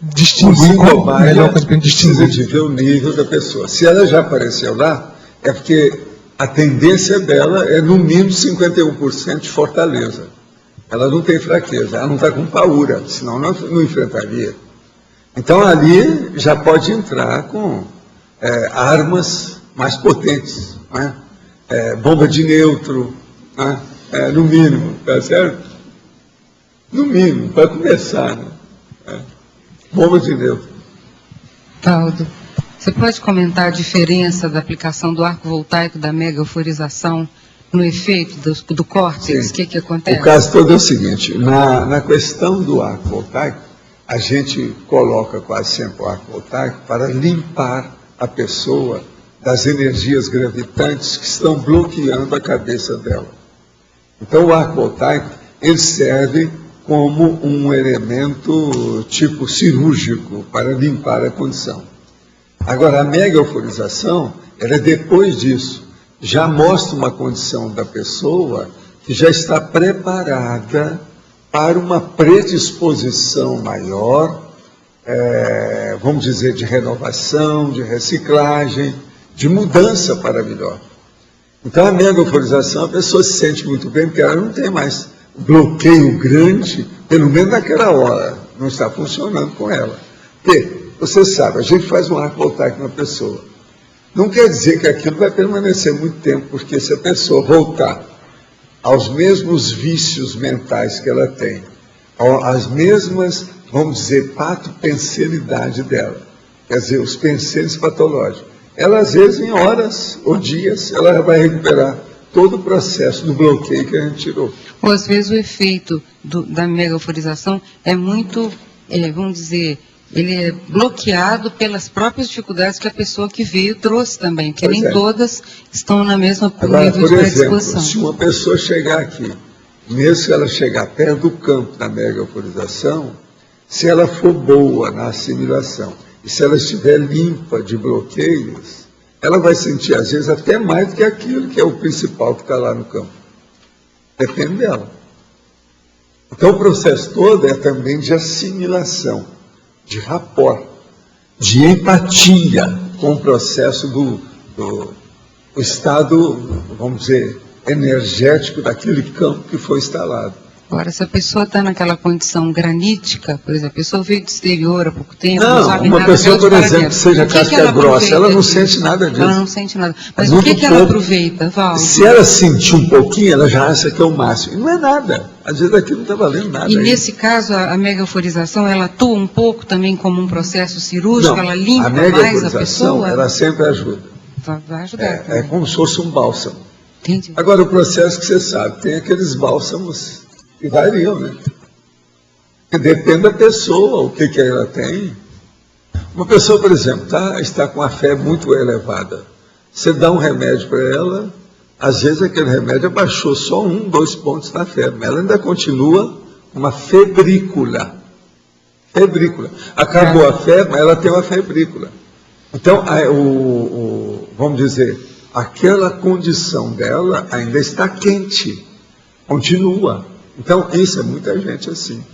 Distinguir
a melhor coisa para distinguir. Precisa de ver o nível da pessoa. Se ela já apareceu lá, é porque a tendência dela é no mínimo 51% de fortaleza. Ela não tem fraqueza, ela não está com paura, senão não enfrentaria. Então, ali já pode entrar com armas mais potentes, né? Bomba de neutro, né? No mínimo, tá certo? No mínimo, para começar, né? Bomba de neutro.
Taldo, você pode comentar a diferença da aplicação do arco voltaico da mega euforização no efeito do córtex? O que acontece?
O caso todo é o seguinte, na questão do arco voltaico, a gente coloca quase sempre o arco voltaico para limpar a pessoa das energias gravitantes que estão bloqueando a cabeça dela. Então, o arco voltaico, ele serve como um elemento tipo cirúrgico para limpar a condição. Agora, a mega euforização, ela é depois disso. Já mostra uma condição da pessoa que já está preparada para uma predisposição maior, vamos dizer, de renovação, de reciclagem, de mudança para melhor. Então, a mega euforização, a pessoa se sente muito bem, porque ela não tem mais bloqueio grande, pelo menos naquela hora, não está funcionando com ela. Porque, você sabe, a gente faz um arco voltaico na pessoa. Não quer dizer que aquilo vai permanecer muito tempo, porque se a pessoa voltar aos mesmos vícios mentais que ela tem, às mesmas, vamos dizer, patopenselidade dela, quer dizer, os pensênios patológicos, ela às vezes em horas ou dias, ela vai recuperar todo o processo do bloqueio que a gente tirou.
Ou às vezes o efeito da megaforização é muito, vamos dizer, ele é bloqueado pelas próprias dificuldades que a pessoa que veio trouxe também, porque nem todas estão na mesma
Agora,
nível
por
de
exemplo,
predisposição.
se uma pessoa chegar aqui, mesmo se ela chegar perto do campo da megaforização, se ela for boa na assimilação, e se ela estiver limpa de bloqueios, ela vai sentir, às vezes, até mais do que aquilo que é o principal que está lá no campo. Depende dela. Então, o processo todo é também de assimilação, de rapport, de empatia com o processo do estado, vamos dizer, energético daquele campo que foi instalado.
Agora, se a pessoa está naquela condição granítica, por exemplo, a pessoa veio do exterior há pouco tempo,
Não,
sabe
uma
nada,
pessoa, por
veio de
exemplo, que seja
paraquedas. O que
casca grossa,
aproveita
ela não
disso?
sente nada disso.
Ela não sente nada. Mas
Muito
o que ela
pouco.
aproveita, Val?
Se ela sentir um pouquinho, ela já acha que é o máximo. E não é nada. Às vezes aquilo não está valendo nada.
E
aí.
nesse caso, a megaforização, ela atua um pouco também como um processo cirúrgico,
Não,
ela limpa
a
mais a
megaforização,
pessoa?
ela sempre ajuda.
Vai ajudar
É
também.
como se fosse um bálsamo.
Entendi.
Agora, o processo que você sabe, tem aqueles bálsamos que variam, né? Que depende da pessoa, o que ela tem. Uma pessoa, por exemplo, está com a fé muito elevada. Você dá um remédio para ela, às vezes aquele remédio abaixou só 1, 2 pontos na febre, mas ela ainda continua uma febrícula. Febrícula. Acabou a febre, mas ela tem uma febrícula. Então, vamos dizer, aquela condição dela ainda está quente, continua. Então, isso é muita gente assim.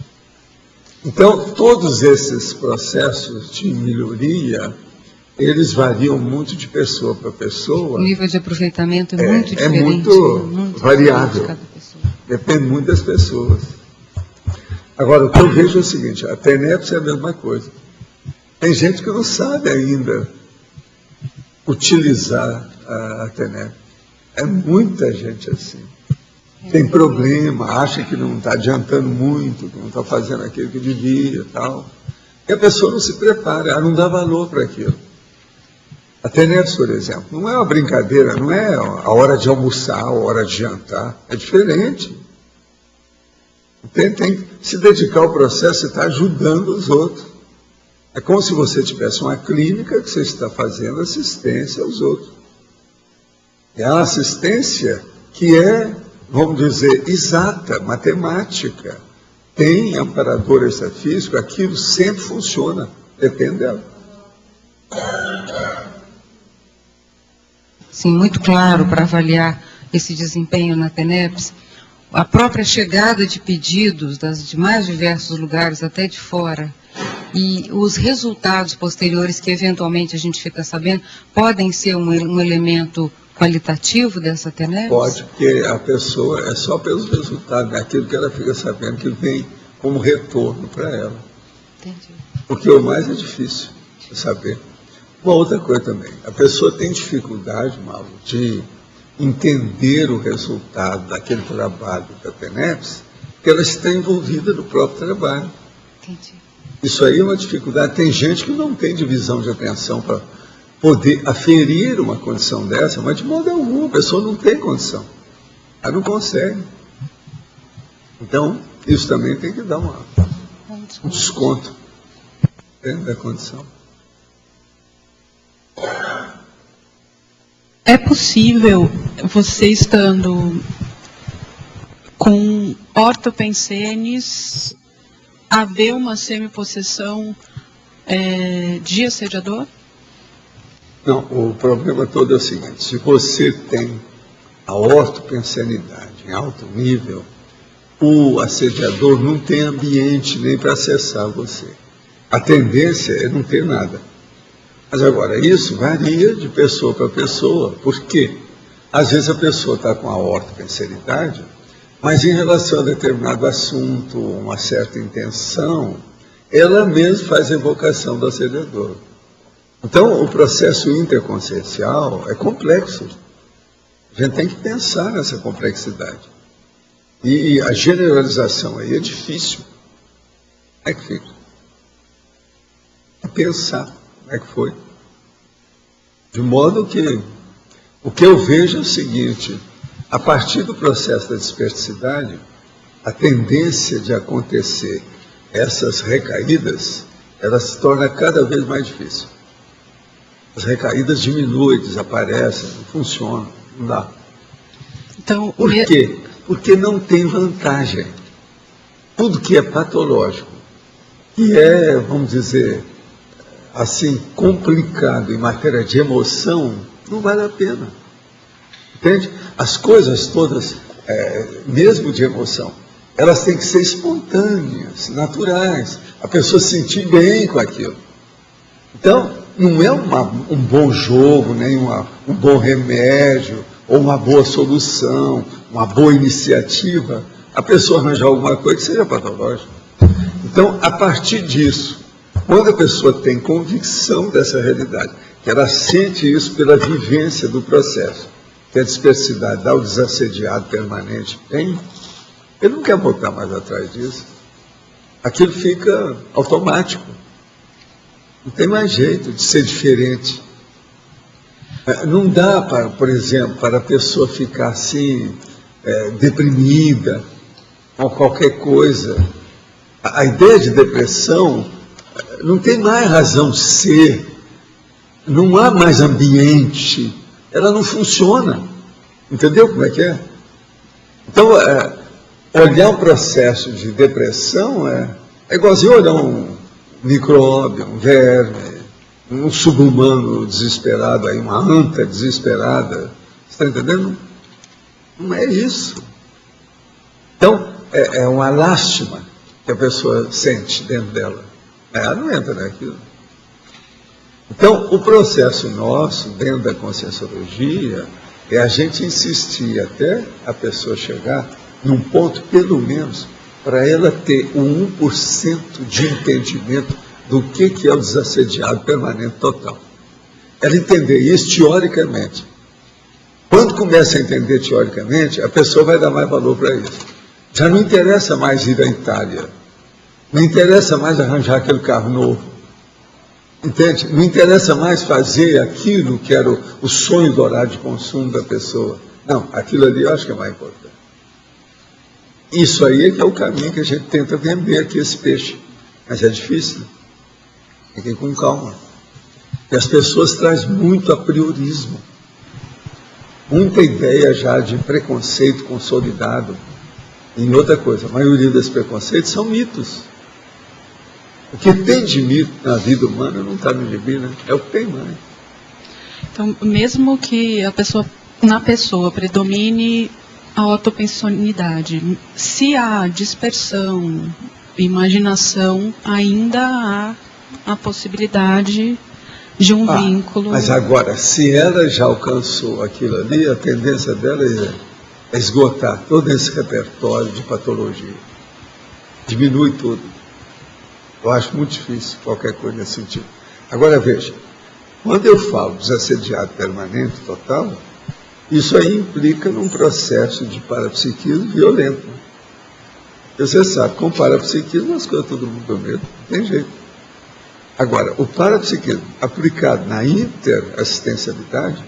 Então, todos esses processos de melhoria, eles variam muito de pessoa para pessoa.
O nível de aproveitamento é muito diferente.
É muito variável.
diferente de cada pessoa.
Depende muito das pessoas. Agora, o que eu vejo é o seguinte, a TENEPS é a mesma coisa. Tem gente que não sabe ainda utilizar a TENEPS. É muita gente assim. Tem problema, acha que não está adiantando muito, que não está fazendo aquilo que devia e tal. E a pessoa não se prepara, ela não dá valor para aquilo. A TENEPS, por exemplo, não é uma brincadeira, não é a hora de almoçar, a hora de jantar. É diferente. Tem que se dedicar ao processo e estar ajudando os outros. É como se você tivesse uma clínica que você está fazendo assistência aos outros. É a assistência que é, vamos dizer, exata, matemática. Tem amparador extrafísico, aquilo sempre funciona, depende dela.
Sim, muito claro para avaliar esse desempenho na TENEPS. A própria chegada de pedidos de mais diversos lugares, até de fora, e os resultados posteriores que eventualmente a gente fica sabendo, podem ser um elemento qualitativo dessa TENEPS?
Pode, porque a pessoa é só pelos resultados, daquilo que ela fica sabendo que vem como retorno para ela.
Entendi.
Porque o mais é difícil de saber. Uma outra coisa também, a pessoa tem dificuldade, Mauro, de entender o resultado daquele trabalho da TENEPS, porque ela está envolvida no próprio trabalho.
Entendi.
Isso aí é uma dificuldade. Tem gente que não tem divisão de atenção para poder aferir uma condição dessa, mas de modo algum, a pessoa não tem condição. Ela não consegue. Então, isso também tem que dar um desconto dentro da condição.
É possível, você estando com ortopensenes, haver uma semipossessão de assediador?
Não, o problema todo é o seguinte, se você tem a ortopensenidade em alto nível, o assediador não tem ambiente nem para acessar você. A tendência é não ter nada. Mas agora, isso varia de pessoa para pessoa, porque às vezes a pessoa está com a ortopensenidade, mas em relação a determinado assunto, uma certa intenção, ela mesma faz a evocação do assediador. Então, o processo interconsciencial é complexo. A gente tem que pensar nessa complexidade. E a generalização aí é difícil. Como é que fica? É pensar. Como Como é que foi? De modo que o que eu vejo é o seguinte: a partir do processo da dispersidade, a tendência de acontecer essas recaídas, ela se torna cada vez mais difícil. As recaídas diminuem, desaparecem, não funcionam, não dá.
Então,
Por quê? Porque não tem vantagem. Tudo que é patológico, que é, vamos dizer, assim, complicado em matéria de emoção, não vale a pena. Entende? As coisas todas, mesmo de emoção, elas têm que ser espontâneas, naturais. A pessoa se sentir bem com aquilo. Então, não é um bom jogo, nem um bom remédio, ou uma boa solução, uma boa iniciativa, a pessoa arranjar alguma coisa que seja patológica. Então, a partir disso, quando a pessoa tem convicção dessa realidade, que ela sente isso pela vivência do processo, que a dispersidade dá o desassediado permanente, ele não quer voltar mais atrás disso. Aquilo fica automático. Não tem mais jeito de ser diferente. Não dá, por exemplo, para a pessoa ficar assim, deprimida, ou qualquer coisa. A ideia de depressão não tem mais razão de ser, não há mais ambiente, ela não funciona. Entendeu como é que é? Então, olhar um processo de depressão é igualzinho olhar um micróbio, um verme, um subhumano desesperado, aí, uma anta desesperada. Você está entendendo? Não é isso. Então, é uma lástima que a pessoa sente dentro dela. Ela não entra naquilo. Então, o processo nosso, dentro da conscienciologia, é a gente insistir até a pessoa chegar num ponto, pelo menos, para ela ter o 1% de entendimento do que é o desassediado permanente total. Ela entender isso teoricamente. Quando começa a entender teoricamente, a pessoa vai dar mais valor para isso. Já não interessa mais ir à Itália. Não interessa mais arranjar aquele carro novo. Entende? Não interessa mais fazer aquilo que era o sonho dourado de consumo da pessoa. Não, aquilo ali eu acho que é mais importante. Isso aí é que é o caminho que a gente tenta vender aqui, esse peixe. Mas é difícil. Tem que ir com calma. E as pessoas trazem muito apriorismo. Muita ideia já de preconceito consolidado. E outra coisa, a maioria desses preconceitos são mitos. O que tem de mito na vida humana não está no gibi, né? É o que tem mais.
Então, mesmo que na pessoa predomine a autopensionidade, se há dispersão, imaginação, ainda há a possibilidade de um vínculo.
Mas agora, se ela já alcançou aquilo ali, a tendência dela é esgotar todo esse repertório de patologia. Diminui tudo. Eu acho muito difícil qualquer coisa nesse sentido. Agora veja, quando eu falo desassediado permanente total, isso aí implica num processo de parapsiquismo violento. Você sabe, com parapsiquismo as coisas todo mundo tem medo, não tem jeito. Agora, o parapsiquismo aplicado na interassistencialidade,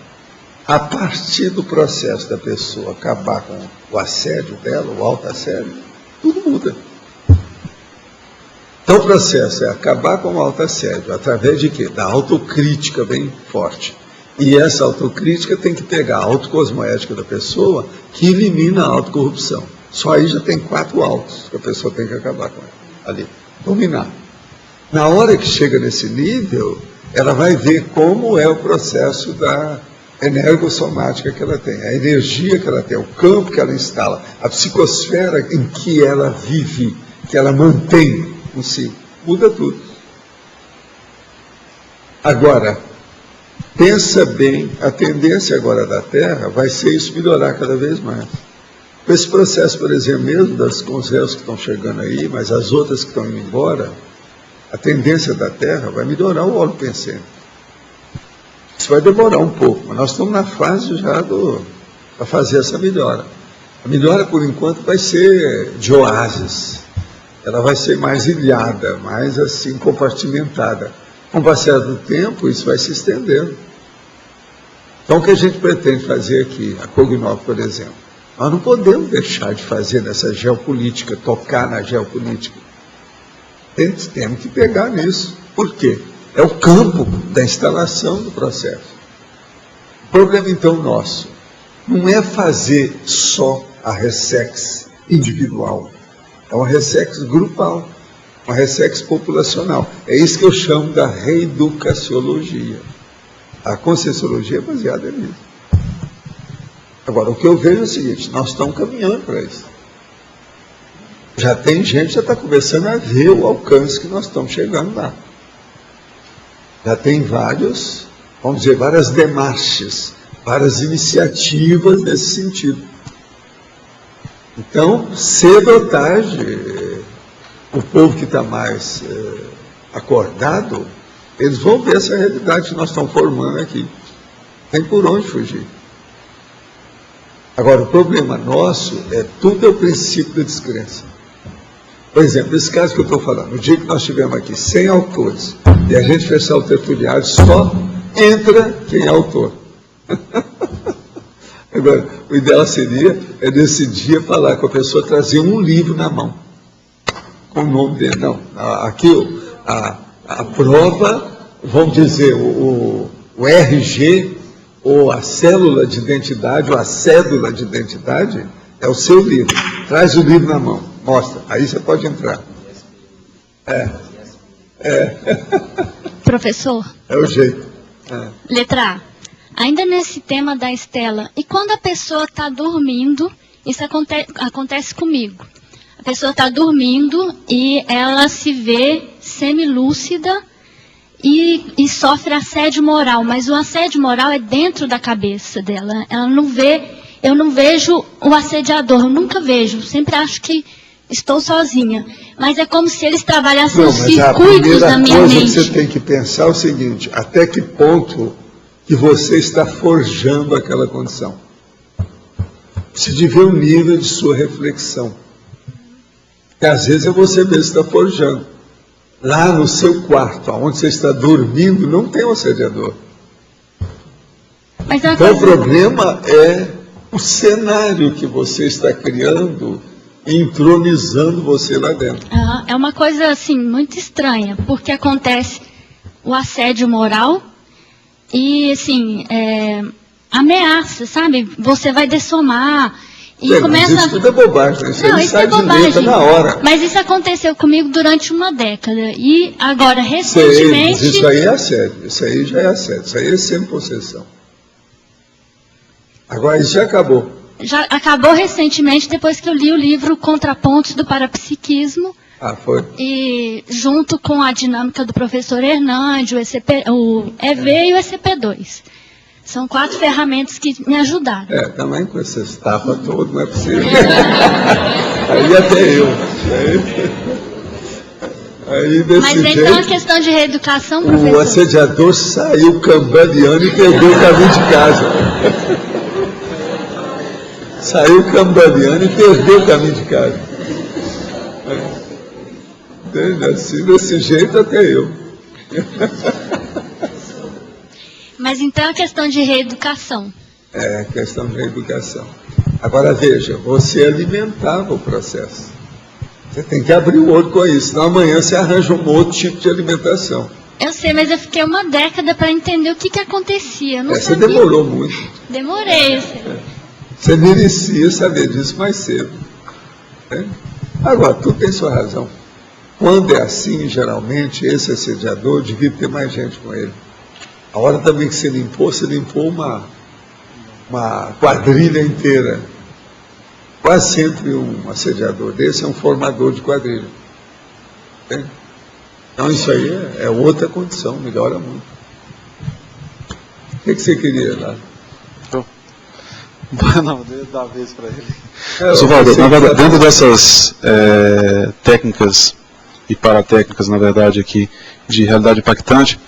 a partir do processo da pessoa acabar com o assédio dela, o autoassédio, tudo muda. Então o processo é acabar com o autoassédio, através de quê? Da autocrítica bem forte. E essa autocrítica tem que pegar a autocosmoética da pessoa, que elimina a autocorrupção. Só aí já tem 4 autos que a pessoa tem que acabar com ela, ali, dominar. Na hora que chega nesse nível, ela vai ver como é o processo da energossomática que ela tem, a energia que ela tem, o campo que ela instala, a psicosfera em que ela vive, que ela mantém em si. Muda tudo. Agora, pensa bem, a tendência agora da Terra vai ser isso melhorar cada vez mais. Esse processo, por exemplo, mesmo com os réus que estão chegando aí, mas as outras que estão indo embora, a tendência da Terra vai melhorar o holopensene. Isso vai demorar um pouco, mas nós estamos na fase já para fazer essa melhora. A melhora, por enquanto, vai ser de oásis. Ela vai ser mais ilhada, mais assim, compartimentada. Com o passar do tempo, isso vai se estendendo. Então, o que a gente pretende fazer aqui, a Cognop, por exemplo, nós não podemos deixar de fazer nessa geopolítica, tocar na geopolítica. Temos que pegar nisso. Por quê? É o campo da instalação do processo. O problema, então, nosso não é fazer só a ressex individual, é uma ressex grupal, uma ressex populacional. É isso que eu chamo da reeducaciologia. A conscienciologia é baseada nisso. Agora, o que eu vejo é o seguinte, nós estamos caminhando para isso. Já tem gente que já está começando a ver o alcance que nós estamos chegando lá. Já tem várias demarches, várias iniciativas nesse sentido. Então, cedo ou tarde, o povo que está mais acordado, eles vão ver essa realidade que nós estamos formando aqui. Tem por onde fugir. Agora, o problema nosso tudo é o princípio da descrença. Por exemplo, esse caso que eu estou falando, no dia que nós tivemos aqui 100 autores, e a gente fechar o tertuliário, só entra quem é autor. Agora, o ideal seria, nesse dia, falar com a pessoa, trazer um livro na mão, com o nome dele. Não, aqui a prova, vamos dizer, o RG, ou a célula de identidade, ou a cédula de identidade, é o seu livro. Traz o livro na mão, mostra, aí você pode entrar.
Professor?
É o jeito.
Letra A. Ainda nesse tema da Estela, e quando a pessoa está dormindo, isso acontece comigo. A pessoa está dormindo e ela se vê semilúcida e sofre assédio moral, mas o assédio moral é dentro da cabeça dela. Ela não vê, eu não vejo o assediador, eu nunca vejo, sempre acho que estou sozinha. Mas é como se eles trabalhassem os circuitos da minha mente. A primeira coisa que você
tem que pensar é o seguinte, até que ponto que você está forjando aquela condição. Você deve ver o nível de sua reflexão. Porque às vezes é você mesmo que está forjando. Lá no seu quarto, onde você está dormindo, não tem um assediador. Então o problema é o cenário que você está criando, entronizando você lá dentro.
É uma coisa assim muito estranha, porque acontece o assédio moral e assim ameaça, sabe? Você vai dessomar e começa.
Mas isso tudo é bobagem, isso
não,
aí
isso
sai
é bobagem.
de letra na hora.
Mas isso aconteceu comigo durante uma década e agora recentemente.
Isso aí é assédio, isso aí já é assédio, isso aí é sem possessão. Agora isso já acabou.
Já acabou recentemente, depois que eu li o livro Contrapontos do Parapsiquismo.
Foi.
E junto com a dinâmica do professor Hernandes, o EV e o ECP2. São 4 ferramentas que me ajudaram.
Também com essa estafa toda, não é possível. Aí até eu. Aí desse
Mas
jeito,
então a questão de reeducação, professor?
O assediador saiu cambaleando e perdeu o caminho de casa. Saiu cambaleando e perdeu o caminho de casa. Entende? Assim, desse jeito até eu.
Mas então a questão de reeducação.
A questão de reeducação. Agora veja, você alimentava o processo. Você tem que abrir o olho com isso, senão amanhã você arranja um outro tipo de alimentação.
Eu sei, mas eu fiquei uma década para entender o que acontecia. Eu não
Você
sabia.
demorou muito.
Demorei.
Você merecia saber disso mais cedo. Agora, tudo tem sua razão. Quando é assim, geralmente, esse assediador devia ter mais gente com ele. A hora também que você limpou uma quadrilha inteira. Quase sempre um assediador desse é um formador de quadrilha. Então isso aí é outra condição, melhora muito. O que você queria lá?
Não, vou dar a vez para ele. Valdo, na verdade, dentro dessas técnicas e paratécnicas, na verdade, aqui, de realidade impactante,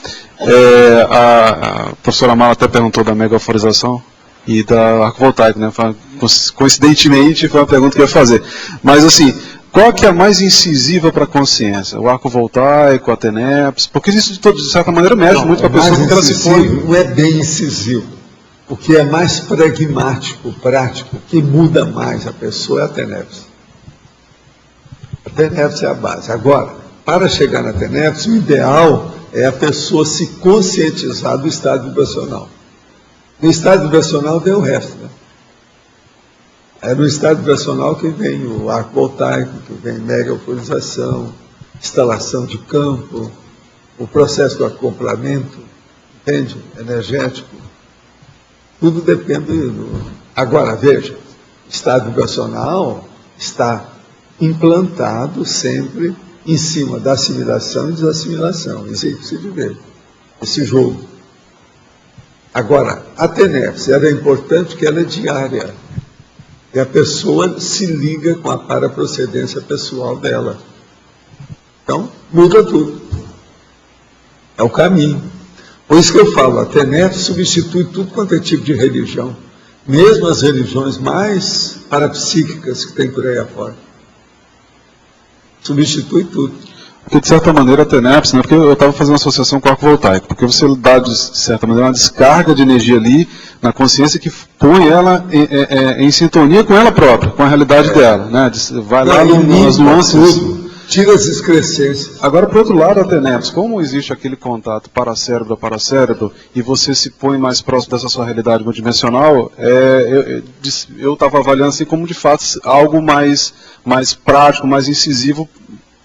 a professora Mala até perguntou da megaforização e da arco voltaico, né? Coincidentemente, foi uma pergunta que eu ia fazer. Mas, assim, qual que é a mais incisiva para a consciência? O arco voltaico, a TENEPS? Porque isso, de certa maneira, mexe muito com a pessoa, porque ela se põe...
Não é bem incisivo. O que é mais pragmático, prático, que muda mais a pessoa é a TENEPS. A TENEPS é a base. Agora, para chegar na TENEPS, o ideal é a pessoa se conscientizar do estado vibracional. No estado vibracional tem o resto, né? É no estado vibracional que vem o arco voltaico, que vem mega euforização, instalação de campo, o processo do acoplamento, entende? Energético. Tudo depende do... Agora, veja, estado vibracional está implantado sempre em cima da assimilação e desassimilação. Isso aí precisa ver, esse jogo. Agora, a TENEPS, ela é importante porque ela é diária. E a pessoa se liga com a paraprocedência pessoal dela. Então, muda tudo. É o caminho. Por isso que eu falo, a TENEPS substitui tudo quanto é tipo de religião. Mesmo as religiões mais parapsíquicas que tem por aí afora. Substitui tudo.
Porque, de certa maneira, a TENEPS, né, porque eu estava fazendo uma associação com o arco voltaico, porque você dá, de certa maneira, uma descarga de energia ali na consciência que põe ela em sintonia com ela própria, com a realidade dela. Né? Vai lá nas nuances.
Tudo. Tira as excrescências.
Agora, por outro lado, a TENEPS, como existe aquele contato paracérebro a paracérebro, e você se põe mais próximo dessa sua realidade multidimensional, eu estava avaliando assim como, de fato, algo mais prático, mais incisivo,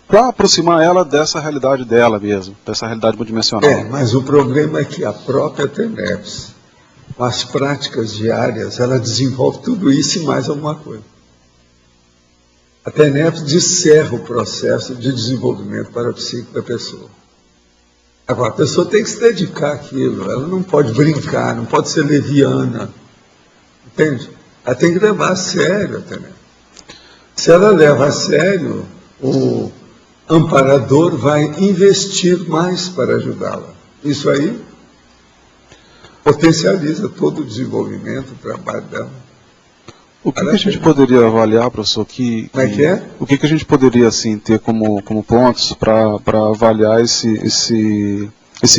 para aproximar ela dessa realidade dela mesmo, dessa realidade multidimensional.
Mas o problema é que a própria TENEPS, com as práticas diárias, ela desenvolve tudo isso e mais alguma coisa. A TENEPS descerra o processo de desenvolvimento parapsíquico da pessoa. Agora, a pessoa tem que se dedicar àquilo, ela não pode brincar, não pode ser leviana, entende? Ela tem que levar a sério a TENEPS. Se ela leva a sério, o amparador vai investir mais para ajudá-la. Isso aí potencializa todo o desenvolvimento, o trabalho dela.
O que a gente poderia avaliar, professor,
Como é que é?
O que a gente poderia assim, ter como pontos para avaliar esse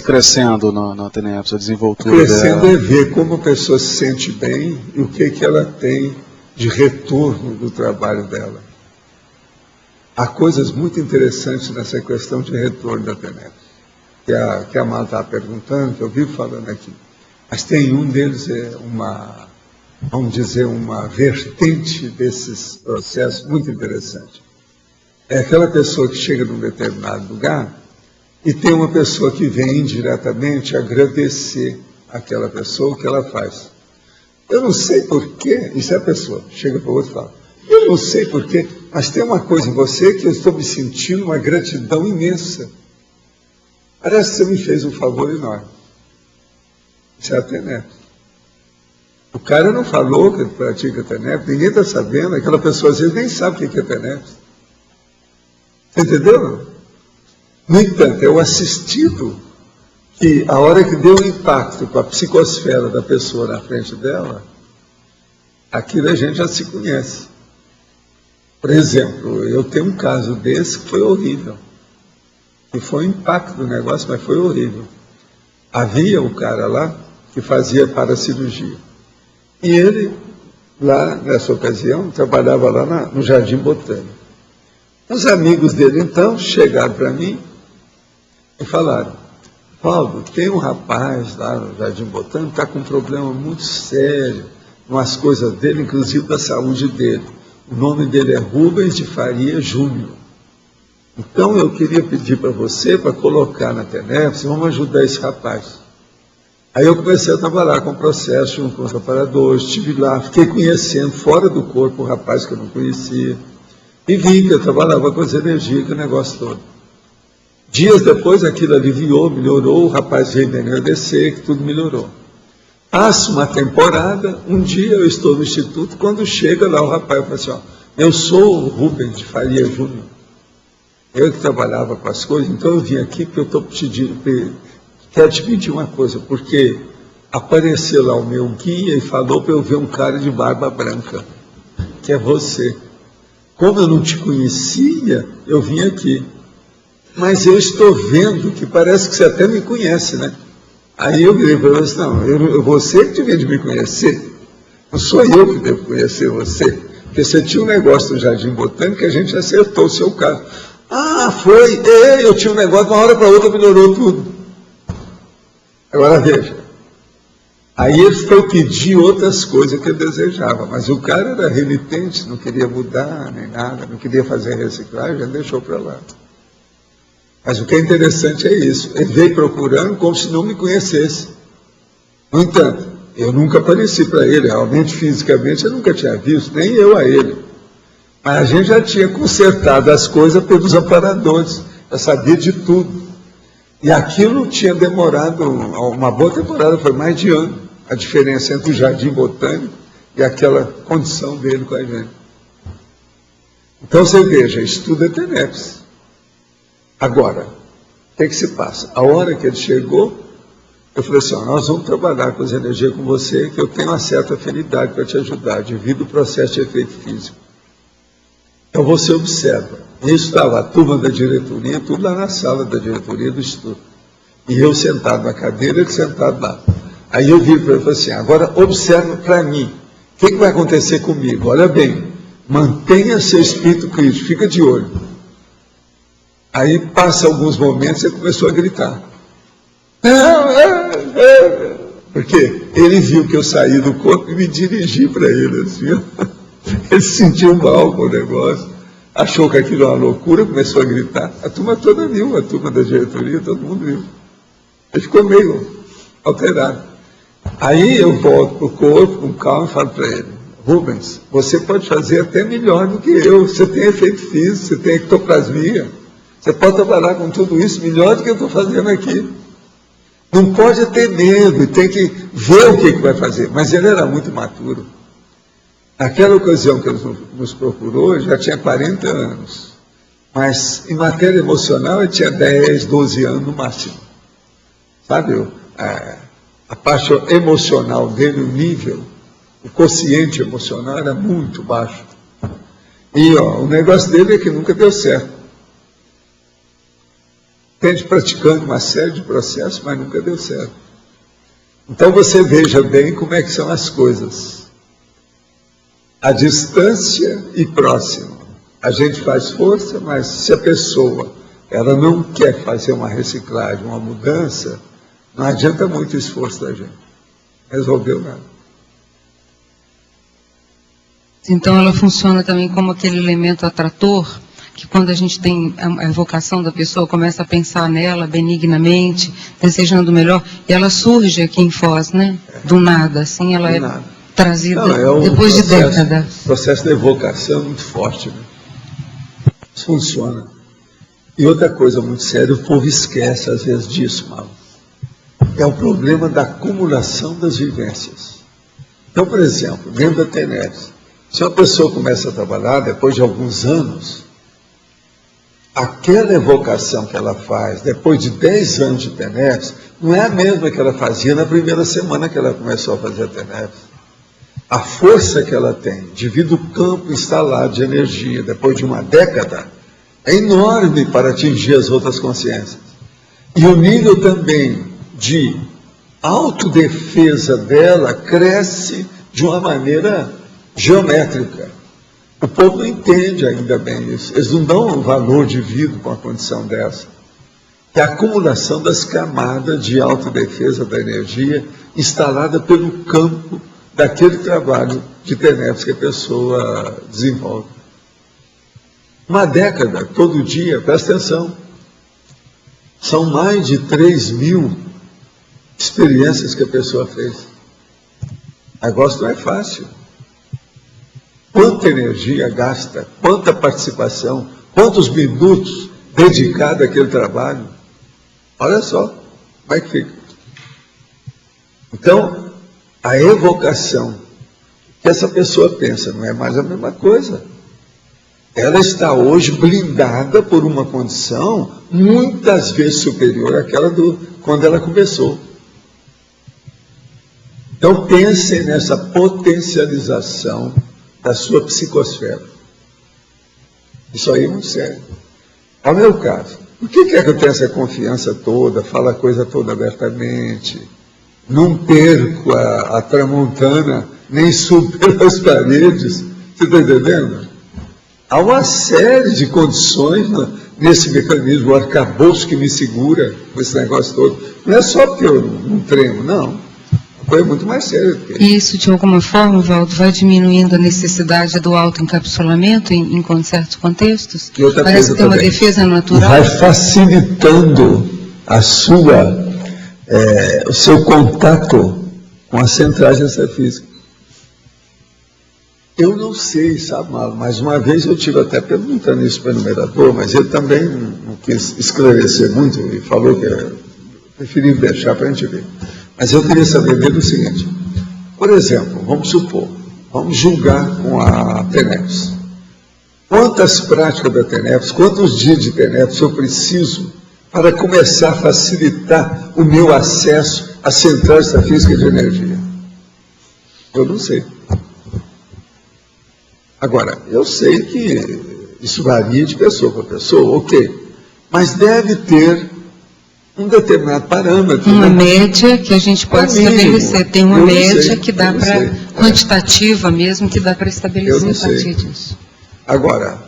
crescendo na TENEPS, a desenvoltura dela?
Crescendo é ver como a pessoa se sente bem e o que ela tem de retorno do trabalho dela. Há coisas muito interessantes nessa questão de retorno da TENEPS, que a Amanda está perguntando, que eu vivo falando aqui. Mas tem um deles, vamos dizer, uma vertente desses processos muito interessante. É aquela pessoa que chega num determinado lugar e tem uma pessoa que vem indiretamente agradecer aquela pessoa o que ela faz. Eu não sei porquê, isso é a pessoa, chega para o outro e fala, eu não sei porquê, mas tem uma coisa em você que eu estou me sentindo uma gratidão imensa. Parece que você me fez um favor enorme. Isso é a TENEPS. O cara não falou que ele pratica TENEPS, ninguém está sabendo, aquela pessoa às vezes nem sabe o que é TENEPS. Você entendeu? No entanto, é o assistido que, a hora que deu um impacto com a psicosfera da pessoa na frente dela, aquilo a gente já se conhece. Por exemplo, eu tenho um caso desse que foi horrível. Que foi um impacto do negócio, mas foi horrível. Havia um cara lá que fazia paracirurgia. E ele, lá nessa ocasião, trabalhava lá no Jardim Botânico. Os amigos dele, então, chegaram para mim e falaram, Paulo, tem um rapaz lá no Jardim Botânico que está com um problema muito sério, umas coisas dele, inclusive da saúde dele. O nome dele é Rubens de Faria Júnior. Então, eu queria pedir para você, para colocar na TENEPS, vamos ajudar esse rapaz. Aí eu comecei a trabalhar com o processo junto com os amparadores, estive lá, fiquei conhecendo fora do corpo o rapaz que eu não conhecia, e vi que eu trabalhava com as energias, com o negócio todo. Dias depois aquilo aliviou, melhorou, o rapaz veio me agradecer, que tudo melhorou. Passa uma temporada, um dia eu estou no instituto, quando chega lá o rapaz fala assim, ó, eu sou o Rubens de Faria Júnior, eu que trabalhava com as coisas, então eu vim aqui porque eu estou quero te pedir uma coisa, porque apareceu lá o meu guia e falou para eu ver um cara de barba branca, que é você. Como eu não te conhecia, eu vim aqui. Mas eu estou vendo que parece que você até me conhece, né? Aí eu virei para ele e disse, não, você que devia de me conhecer. Não sou eu que devo conhecer você. Porque você tinha um negócio no Jardim Botânico que a gente acertou o seu caso. Ah, foi. Eu tinha um negócio, de uma hora para outra melhorou tudo. Agora veja. Aí ele foi pedir outras coisas que ele desejava, mas o cara era renitente, não queria mudar nem nada, não queria fazer reciclagem, deixou para lá. Mas o que é interessante é isso, ele veio procurando como se não me conhecesse. No entanto, eu nunca apareci para ele, realmente, fisicamente, eu nunca tinha visto, nem eu a ele. Mas a gente já tinha consertado as coisas pelos aparadores, já sabia de tudo. E aquilo tinha demorado uma boa temporada, foi mais de ano, a diferença entre o Jardim Botânico e aquela condição dele com a gente. Então você veja, estudo é TENEPS. Agora, o que se passa? A hora que ele chegou, eu falei assim, nós vamos trabalhar com as energias com você, que eu tenho uma certa afinidade para te ajudar, devido ao processo de efeito físico. Então você observa, isso estava a turma da diretoria, tudo lá na sala da diretoria do estudo. E eu sentado na cadeira, ele sentado lá. Aí eu vi para ele e falei assim, agora observa para mim, o que vai acontecer comigo? Olha bem, mantenha seu espírito crítico, fica de olho. Aí passa alguns momentos, ele começou a gritar. Porque ele viu que eu saí do corpo e me dirigi para ele assim, ó. Ele se sentiu mal com o negócio, achou que aquilo era uma loucura, começou a gritar. A turma toda viu, a turma da diretoria, todo mundo viu. Ele ficou meio alterado. Aí eu volto para o corpo, com calma, e falo para ele, Rubens, você pode fazer até melhor do que eu, você tem efeito físico, você tem ectoplasmia, você pode trabalhar com tudo isso melhor do que eu estou fazendo aqui. Não pode ter medo, tem que ver o que vai fazer. Mas ele era muito maturo. Naquela ocasião que ele nos procurou, ele já tinha 40 anos. Mas, em matéria emocional, ele tinha 10, 12 anos no máximo. Sabe, a parte emocional dele, o nível, o quociente emocional era muito baixo. E o negócio dele é que nunca deu certo. Tem praticando uma série de processos, mas nunca deu certo. Então você veja bem como é que são as coisas. A distância e próximo. A gente faz força, mas se a pessoa ela não quer fazer uma reciclagem, uma mudança, não adianta muito esforço da gente. Resolveu nada.
Então ela funciona também como aquele elemento atrator, que quando a gente tem a evocação da pessoa, começa a pensar nela benignamente, desejando o melhor, e ela surge aqui em Foz, né? Do nada, assim, ela é trazida depois de décadas.
O processo da evocação é muito forte, né? Isso funciona. E outra coisa muito séria, o povo esquece às vezes disso, Mauro. É o problema da acumulação das vivências. Então, por exemplo, dentro da TENEPS, se uma pessoa começa a trabalhar, depois de alguns anos, aquela evocação que ela faz, depois de 10 anos de TENEPS, não é a mesma que ela fazia na primeira semana que ela começou a fazer a TENEPS. A força que ela tem, devido ao campo instalado de energia, depois de uma década, é enorme para atingir as outras consciências. E o nível também de autodefesa dela cresce de uma maneira geométrica. O povo não entende ainda bem isso. Eles não dão um valor devido com a condição dessa. Que é a acumulação das camadas de autodefesa da energia instalada pelo campo daquele trabalho de TENEPS que a pessoa desenvolve. Uma década, todo dia, presta atenção. São mais de 3.000 experiências que a pessoa fez. O negócio não é fácil. Quanta energia gasta, quanta participação, quantos minutos dedicados àquele trabalho. Olha só como é que fica. Então, a evocação que essa pessoa pensa não é mais a mesma coisa. Ela está hoje blindada por uma condição muitas vezes superior àquela quando ela começou. Então pensem nessa potencialização da sua psicosfera. Isso aí é muito sério. Ao meu caso, por que é que eu tenho essa confiança toda, falo a coisa toda abertamente, não perco a tramontana, nem subo pelas paredes? Você está entendendo? Há uma série de condições nesse mecanismo, o arcabouço que me segura com esse negócio todo. Não é só porque eu não tremo, não. Foi muito mais sério.
E isso, de alguma forma, Valdo, vai diminuindo a necessidade do autoencapsulamento em certos contextos? Parece que tem uma defesa natural.
Vai facilitando o seu contato com as centrais dessa física. Eu não sei, sabe, Malo, mas uma vez eu tive até perguntando isso para o enumerador, mas ele também não quis esclarecer muito e falou que preferiu deixar para a gente ver. Mas eu queria saber mesmo o seguinte: por exemplo, vamos supor, vamos julgar com a TENEPS. Quantas práticas da TENEPS, quantos dias de TENEPS eu preciso para começar a facilitar o meu acesso à central da física de energia? Eu não sei. Agora, eu sei que isso varia de pessoa para pessoa, ok, mas deve ter um determinado parâmetro.
Uma média que a gente pode estabelecer. Tem uma média que dá para, quantitativa mesmo, que dá para estabelecer a partir disso.
Agora,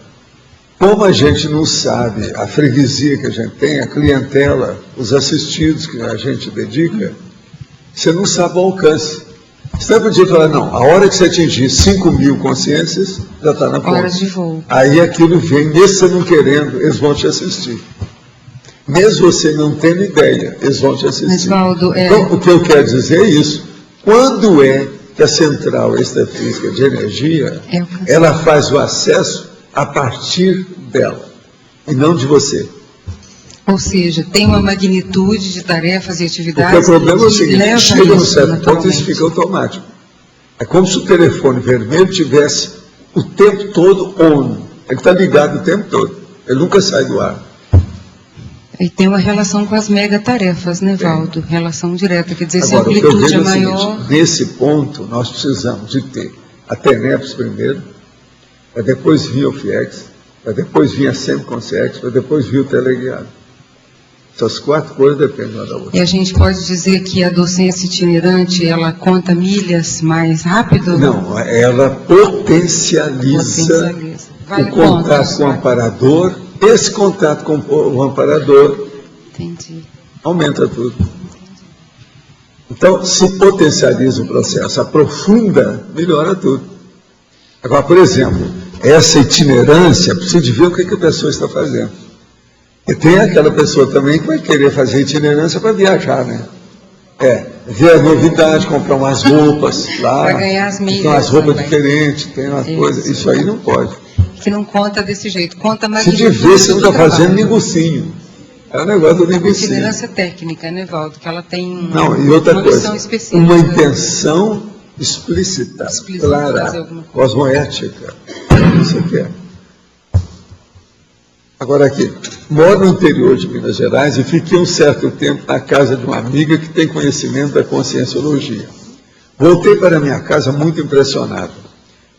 como a gente não sabe a freguesia que a gente tem, a clientela, os assistidos que a gente dedica, você não sabe o alcance. Você podia falar, não, a hora que você atingir 5.000 consciências, já está na ponta.
Horas de voo.
Aí aquilo vem, mesmo você não querendo, eles vão te assistir. Mesmo você não tendo ideia, eles vão te assistir.
Mas, Valdo,
Então, o que eu quero dizer é isso. Quando é que a central extrafísica de energia, ela faz o acesso a partir dela, e não de você?
Ou seja, tem uma magnitude de tarefas e atividades.
Porque o problema é o seguinte: chega num certo ponto e isso
naturalmente.
fica automático. É como se o telefone vermelho tivesse o tempo todo on. Ele está ligado o tempo todo. Ele nunca sai do ar.
E tem uma relação com as megatarefas, né, Valdo? Relação direta, quer dizer, se a
Agora, o que eu
amplitude
vejo
é
é o
maior...
seguinte: nesse ponto, nós precisamos de ter a TENEPS primeiro, para depois vir o FIEX, para depois vir a SEMCONSEX, para depois vir o teleguiado. Essas 4 coisas dependem uma da outra.
E a gente pode dizer que a docência itinerante, ela conta milhas mais rápido?
Não, ela potencializa
Vale
o contato
pontos,
com o
vai.
amparador. Esse contato com o amparador
Entendi.
aumenta tudo. Então, se potencializa o processo, aprofunda, melhora tudo. Agora, por exemplo, essa itinerância, precisa de ver o que a pessoa está fazendo. E tem aquela pessoa também que vai querer fazer itinerância para viajar, né? Ver a novidade, comprar umas roupas lá.
Para ganhar as milhas.
Tem umas roupas
também.
diferentes, tem umas coisas. Isso aí não pode.
Que não conta desse jeito, conta mais
Se de ver, você não está fazendo negocinho. É o negócio do negocinho.
Itinerância técnica, né, Valdo? Que ela tem
Não, e outra
uma
coisa,
missão específica.
uma intenção explícita,
Fazer
clara,
alguma coisa.
cosmoética. Isso aqui é. Agora aqui, moro no interior de Minas Gerais e fiquei um certo tempo na casa de uma amiga que tem conhecimento da conscienciologia. Voltei para minha casa muito impressionado.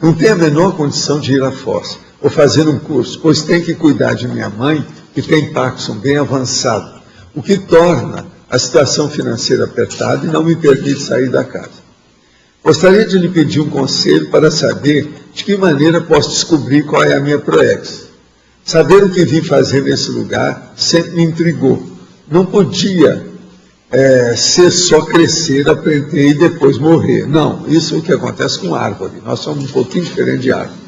Não tenho a menor condição de ir à Foz ou fazer um curso, pois tenho que cuidar de minha mãe, que tem Parkinson bem avançado, o que torna a situação financeira apertada e não me permite sair da casa. Gostaria de lhe pedir um conselho para saber de que maneira posso descobrir qual é a minha proex. Saber o que vim fazer nesse lugar sempre me intrigou. Não podia ser só crescer, aprender e depois morrer. Não, isso é o que acontece com árvore. Nós somos um pouquinho diferentes de árvore.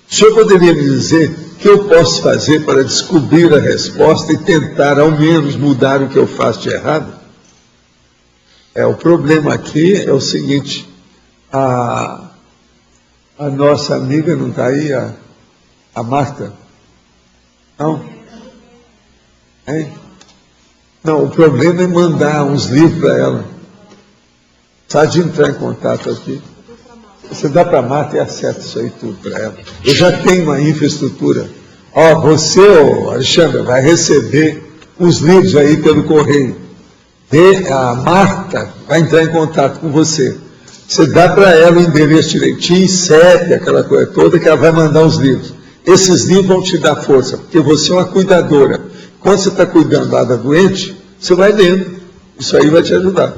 O senhor poderia me dizer o que eu posso fazer para descobrir a resposta e tentar, ao menos, mudar o que eu faço de errado? O problema aqui é o seguinte: a nossa amiga não está aí, a Marta? Não? Hein? Não, o problema é mandar uns livros para ela. Sabe de entrar em contato aqui? Você dá para a Marta e acerta isso aí tudo para ela. Eu já tenho uma infraestrutura. Você, Alexandre, vai receber os livros aí pelo correio. E a Marta vai entrar em contato com você. Você dá para ela o endereço direitinho, CEP, aquela coisa toda, que ela vai mandar os livros. Esses livros vão te dar força, porque você é uma cuidadora. Quando você está cuidando lá da doente, você vai lendo. Isso aí vai te ajudar.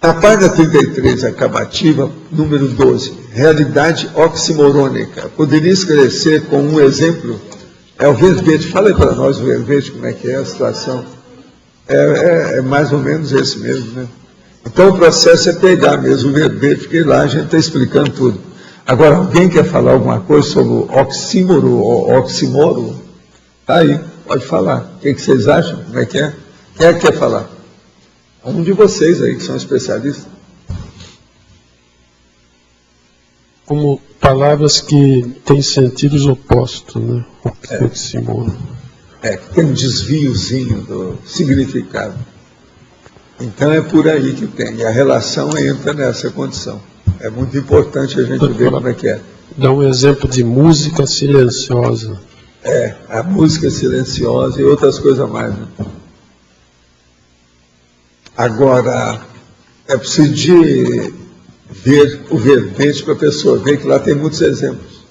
Na página 33, acabativa, número 12, realidade oximorônica. Poderia esclarecer com um exemplo? É o verbete. Fala aí para nós o verbete, como é que é a situação. É mais ou menos esse mesmo, né? Então o processo é pegar mesmo o verbete, porque lá a gente está explicando tudo. Agora, alguém quer falar alguma coisa sobre o oxímoro? Está aí, pode falar. O que vocês acham? Como é que é? Quem é que quer falar? Um de vocês aí, que são especialistas.
Como palavras que têm sentidos opostos, né? Oxímoro.
Tem um desviozinho do significado. Então é por aí que tem. E a relação entra nessa condição. É muito importante a gente ver como é que é.
Dá um exemplo de música silenciosa.
A música silenciosa e outras coisas mais, né? Agora, é preciso de ver o verbete para a pessoa ver que lá tem muitos exemplos.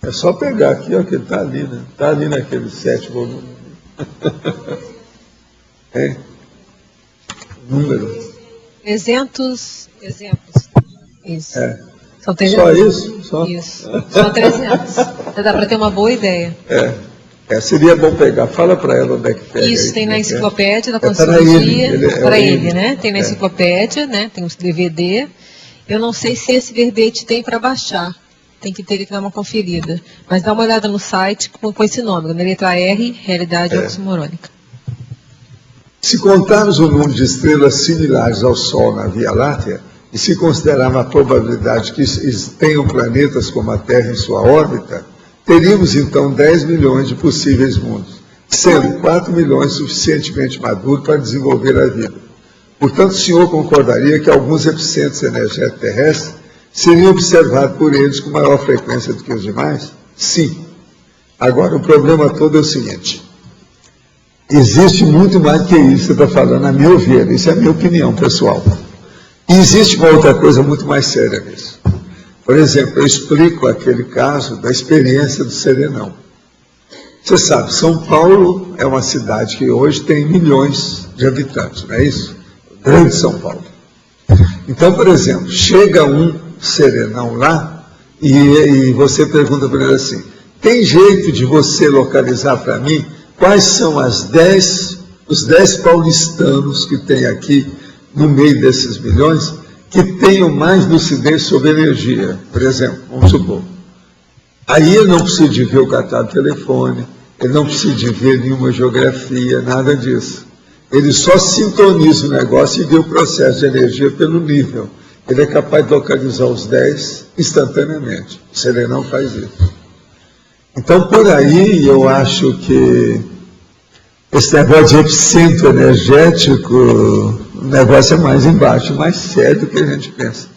É só pegar aqui, ó, que ele está ali, né? Está ali naquele 7 volume. Número.
300 exemplos. Isso. São 300.
Só isso? Só?
Isso. Só 300. Já dá para ter uma boa ideia.
Seria bom pegar. Fala para ela onde é que pega.
Isso,
aí,
tem na
que
enciclopédia da
para
Consciência. Para
ele,
ele, né? Tem na enciclopédia, né? Tem os DVD. Eu não sei se esse verbete tem para baixar. Tem que ter que dar uma conferida. Mas dá uma olhada no site com esse nome, na letra R, realidade oximorônica.
Se contarmos o número de estrelas similares ao Sol na Via Láctea, e se considerarmos a probabilidade que tenham planetas como a Terra em sua órbita, teríamos então 10 milhões de possíveis mundos, sendo 4 milhões suficientemente maduros para desenvolver a vida. Portanto, o senhor concordaria que alguns epicentros energéticos terrestres seriam observados por eles com maior frequência do que os demais? Sim. Agora, o problema todo é o seguinte: existe muito mais que isso que você está falando, a meu ver, isso é a minha opinião pessoal. E existe uma outra coisa muito mais séria nisso. Por exemplo, eu explico aquele caso da experiência do serenão. Você sabe, São Paulo é uma cidade que hoje tem milhões de habitantes, não é isso? Grande São Paulo. Então, por exemplo, chega um serenão lá e você pergunta para ele assim: tem jeito de você localizar para mim quais são os 10 paulistanos que tem aqui no meio desses milhões que tenham mais lucidez sobre energia, por exemplo, vamos supor. Aí ele não precisa de ver o catálogo de telefone, ele não precisa de ver nenhuma geografia, nada disso. Ele só sintoniza o negócio e vê o processo de energia pelo nível. Ele é capaz de localizar os 10 instantaneamente. O serenão faz isso. Então, por aí, eu acho que esse negócio de epicentro energético, o negócio é mais embaixo, mais sério do que a gente pensa.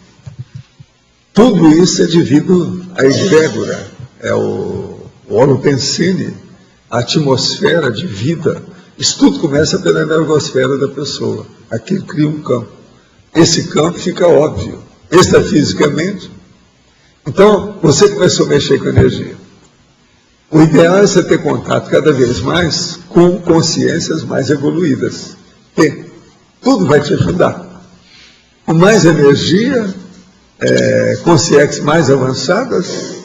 Tudo isso é devido à egrégora, é o holopensine, a atmosfera de vida. Isso tudo começa pela energosfera da pessoa. Aquilo cria um campo. Esse campo fica óbvio, extrafisicamente. Então, você começou a mexer com energia. O ideal é você ter contato cada vez mais com consciências mais evoluídas. Porque tudo vai te ajudar. Com mais energia, consciências mais avançadas,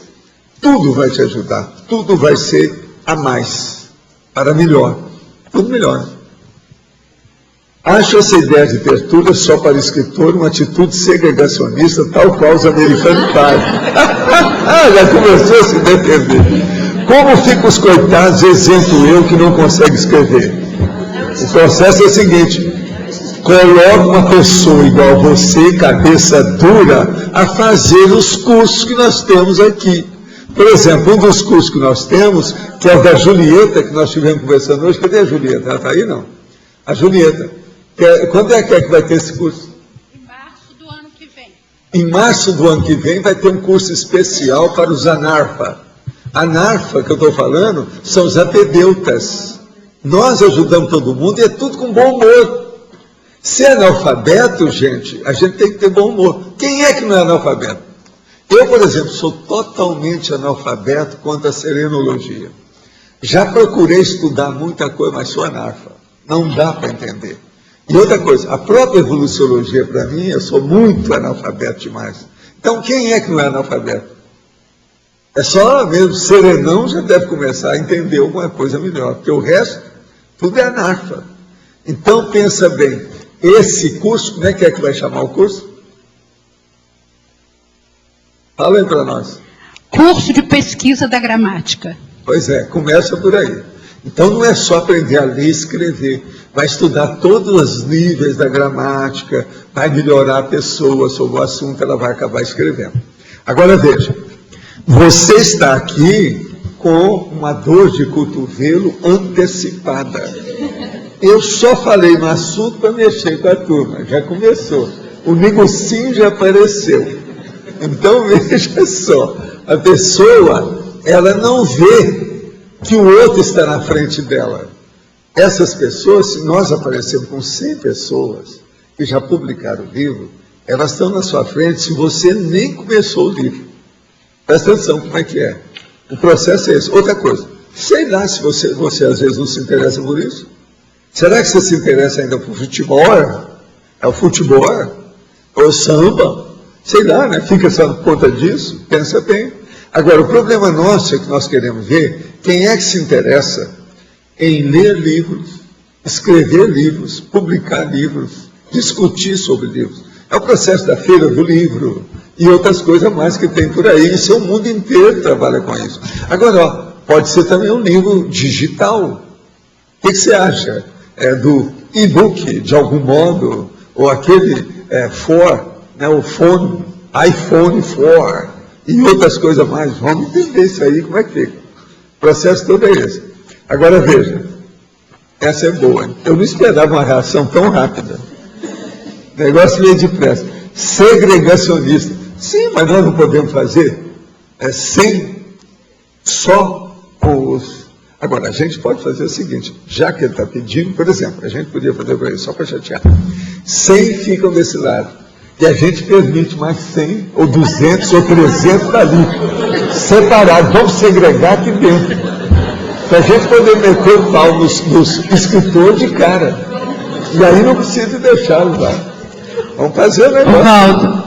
tudo vai te ajudar. Tudo vai ser a mais, para melhor. Tudo melhor. Acho essa ideia de tertúlia só para escritor uma atitude segregacionista, tal qual os americanos fazem. Já começou a se defender. Como ficam os coitados, exemplo eu, que não consegue escrever? O processo é o seguinte: coloca uma pessoa igual a você, cabeça dura, a fazer os cursos que nós temos aqui. Por exemplo, um dos cursos que nós temos, que é o da Julieta, que nós estivemos conversando hoje. Cadê a Julieta? Ela está aí, não? A Julieta. Quando é que vai ter esse curso?
Em março do ano que vem.
Em março do ano que vem vai ter um curso especial para os anarfa. Anarfa, que eu estou falando, são os apedeutas. Nós ajudamos todo mundo e é tudo com bom humor. Se é analfabeto, gente, a gente tem que ter bom humor. Quem é que não é analfabeto? Eu, por exemplo, sou totalmente analfabeto quanto à serenologia. Já procurei estudar muita coisa, mas sou analfa. Não dá para entender. E outra coisa, a própria evoluciologia, para mim, eu sou muito analfabeto demais. Então, quem é que não é analfabeto? É só mesmo serenão já deve começar a entender alguma coisa melhor, porque o resto, tudo é analfa. Então, pensa bem, esse curso, como é que vai chamar o curso? Fala aí para nós.
Curso de pesquisa da gramática.
Pois é, começa por aí. Então não é só aprender a ler e escrever, vai estudar todos os níveis da gramática, vai melhorar a pessoa sobre o assunto, ela vai acabar escrevendo. Agora veja, você está aqui com uma dor de cotovelo antecipada. Eu só falei no assunto para mexer com a turma, já começou. O negocinho já apareceu. Então veja só, a pessoa, ela não vê que o outro está na frente dela. Essas pessoas, se nós aparecemos com 100 pessoas que já publicaram o livro, elas estão na sua frente se você nem começou o livro. Presta atenção como é que é. O processo é esse. Outra coisa, sei lá se você às vezes não se interessa por isso. Será que você se interessa ainda por futebol? É o futebol? Ou o samba? Sei lá, né? Fica só por conta disso, pensa bem. Agora, o problema nosso é que nós queremos ver quem é que se interessa em ler livros, escrever livros, publicar livros, discutir sobre livros. É o processo da feira do livro e outras coisas mais que tem por aí. Isso é o mundo inteiro trabalha com isso. Agora, ó, pode ser também um livro digital. O que você acha? Do e-book, de algum modo, ou aquele o fone, iPhone 4 e outras coisas mais. Vamos entender isso aí, como é que fica. O processo todo é esse. Agora veja, essa é boa. Eu não esperava uma reação tão rápida. O negócio meio depressa. Segregacionista. Sim, mas nós não podemos fazer sem só os... Agora, a gente pode fazer o seguinte, já que ele está pedindo, por exemplo, a gente podia fazer para ele, só para chatear. 100 ficam desse lado. E a gente permite mais 100, ou 200, ou 300 dali. Separados, vamos segregar aqui dentro. Para a gente poder meter o pau nos escritores de cara. E aí não precisa deixá-los lá. Vamos fazer o negócio.
Valdo,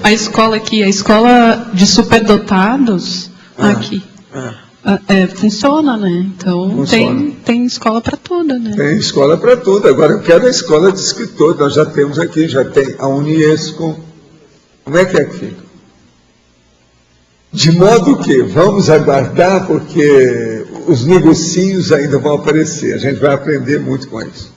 a escola aqui, a escola de superdotados, aqui, funciona, né? Então
Funciona.
Tem escola para tudo, né?
Tem escola para tudo. Agora eu quero a escola de escritor. Nós já temos aqui, já tem a Uniesco. Como é que fica? De modo que vamos aguardar, porque os negocinhos ainda vão aparecer. A gente vai aprender muito com isso.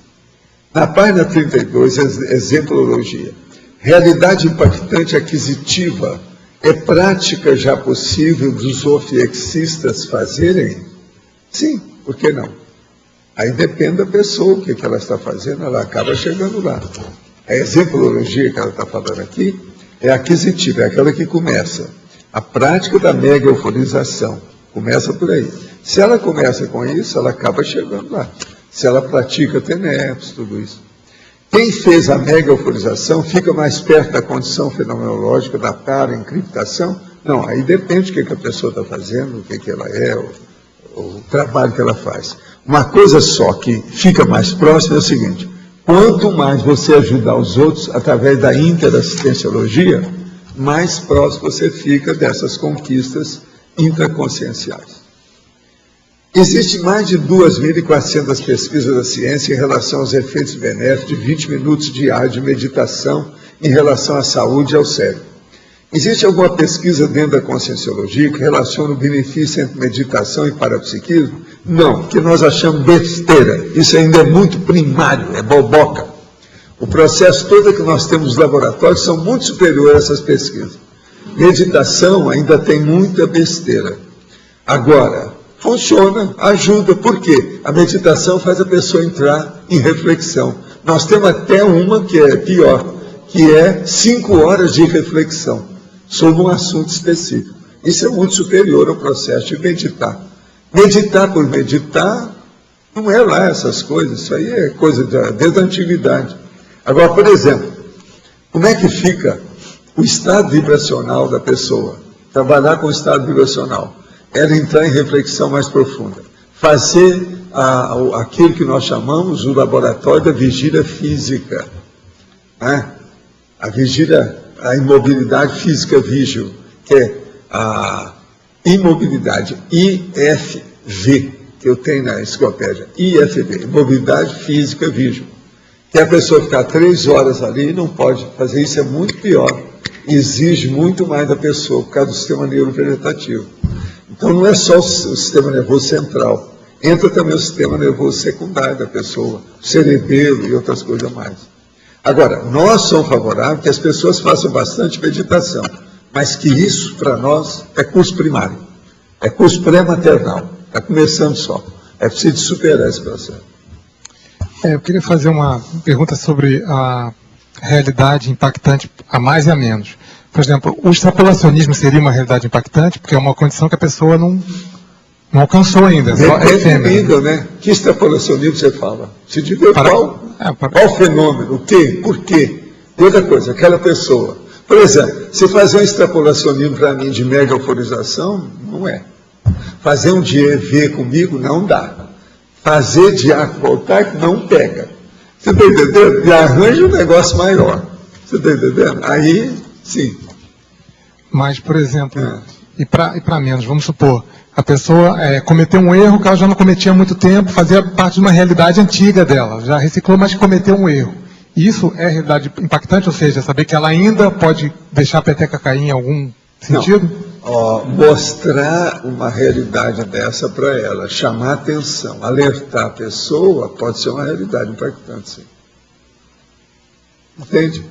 Na página 32, exemplologia. Realidade impactante aquisitiva. É prática já possível dos ofiexistas fazerem? Sim, por que não? Aí depende da pessoa, o que ela está fazendo, ela acaba chegando lá. A exemplologia que ela está falando aqui é aquisitiva, é aquela que começa. A prática da mega euforização começa por aí. Se ela começa com isso, ela acaba chegando lá. Se ela pratica TENEPS, tudo isso. Quem fez a mega euforização fica mais perto da condição fenomenológica da para-encriptação? Não, aí depende do que a pessoa está fazendo, o que ela é, o trabalho que ela faz. Uma coisa só que fica mais próxima é o seguinte: quanto mais você ajudar os outros através da interassistenciologia, mais próximo você fica dessas conquistas intraconscienciais. Existem mais de 2.400 pesquisas da ciência em relação aos efeitos benéficos de 20 minutos diários de meditação em relação à saúde e ao cérebro. Existe alguma pesquisa dentro da conscienciologia que relaciona o benefício entre meditação e parapsiquismo? Não, porque nós achamos besteira. Isso ainda é muito primário, é boboca. O processo todo que nós temos nos laboratórios são muito superiores a essas pesquisas. Meditação ainda tem muita besteira. Agora, funciona, ajuda. Por quê? A meditação faz a pessoa entrar em reflexão. Nós temos até uma que é pior, que é 5 horas de reflexão sobre um assunto específico. Isso é muito superior ao processo de meditar. Meditar por meditar não é lá essas coisas, isso aí é coisa desde a antiguidade. Agora, por exemplo, como é que fica o estado vibracional da pessoa? trabalhar com o estado vibracional, era entrar em reflexão mais profunda, fazer aquilo que nós chamamos o laboratório da vigília física, né? A vigília, a imobilidade física vígil, que é a imobilidade IFV, que eu tenho na enciclopédia, IFV, imobilidade física vígil, que a pessoa ficar 3 horas ali não pode fazer isso, é muito pior, exige muito mais da pessoa, por causa do sistema neurovegetativo. Então não é só o sistema nervoso central, entra também o sistema nervoso secundário da pessoa, o cerebelo e outras coisas mais. Agora, nós somos favoráveis que as pessoas façam bastante meditação, mas que isso, para nós, é curso primário, é curso pré-maternal, está começando só, é preciso superar esse processo.
Eu queria fazer uma pergunta sobre a realidade impactante a mais e a menos. Por exemplo, o extrapolacionismo seria uma realidade impactante, porque é uma condição que a pessoa não alcançou ainda.
Depende nível, né? Que extrapolacionismo você fala? Se dizer qual fenômeno, o quê, por quê? E outra coisa, aquela pessoa. Por exemplo, se fazer um extrapolacionismo para mim de mega euforização, não é. Fazer um de EV comigo, não dá. Fazer de arco voltaico, não pega. Você está entendendo? E arranja um negócio maior. Você está entendendo? Aí, sim.
Mas, por exemplo, e para menos, vamos supor, a pessoa cometeu um erro que ela já não cometia há muito tempo, fazia parte de uma realidade antiga dela, já reciclou, mas cometeu um erro. Isso é realidade impactante, ou seja, saber que ela ainda pode deixar a peteca cair em algum sentido?
Mostrar uma realidade dessa para ela, chamar atenção, alertar a pessoa, pode ser uma realidade impactante, sim. Entende?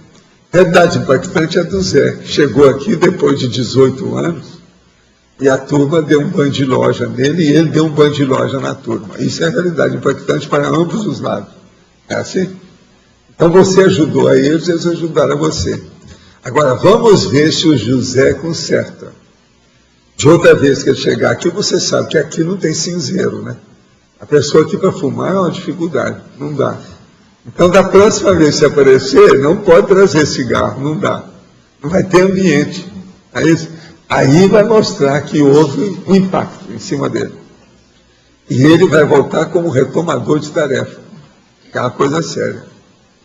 Realidade impactante é do Zé, que chegou aqui depois de 18 anos, e a turma deu um banho de loja nele, e ele deu um banho de loja na turma. Isso é realidade impactante para ambos os lados. É assim? Então você ajudou a eles ajudaram a você. Agora, vamos ver se o José conserta. De outra vez que ele chegar aqui, você sabe que aqui não tem cinzeiro, né? A pessoa aqui para fumar é uma dificuldade, não dá. Então, da próxima vez que aparecer, não pode trazer cigarro, não dá. Não vai ter ambiente. Aí vai mostrar que houve um impacto em cima dele. E ele vai voltar como retomador de tarefa, que é uma coisa séria.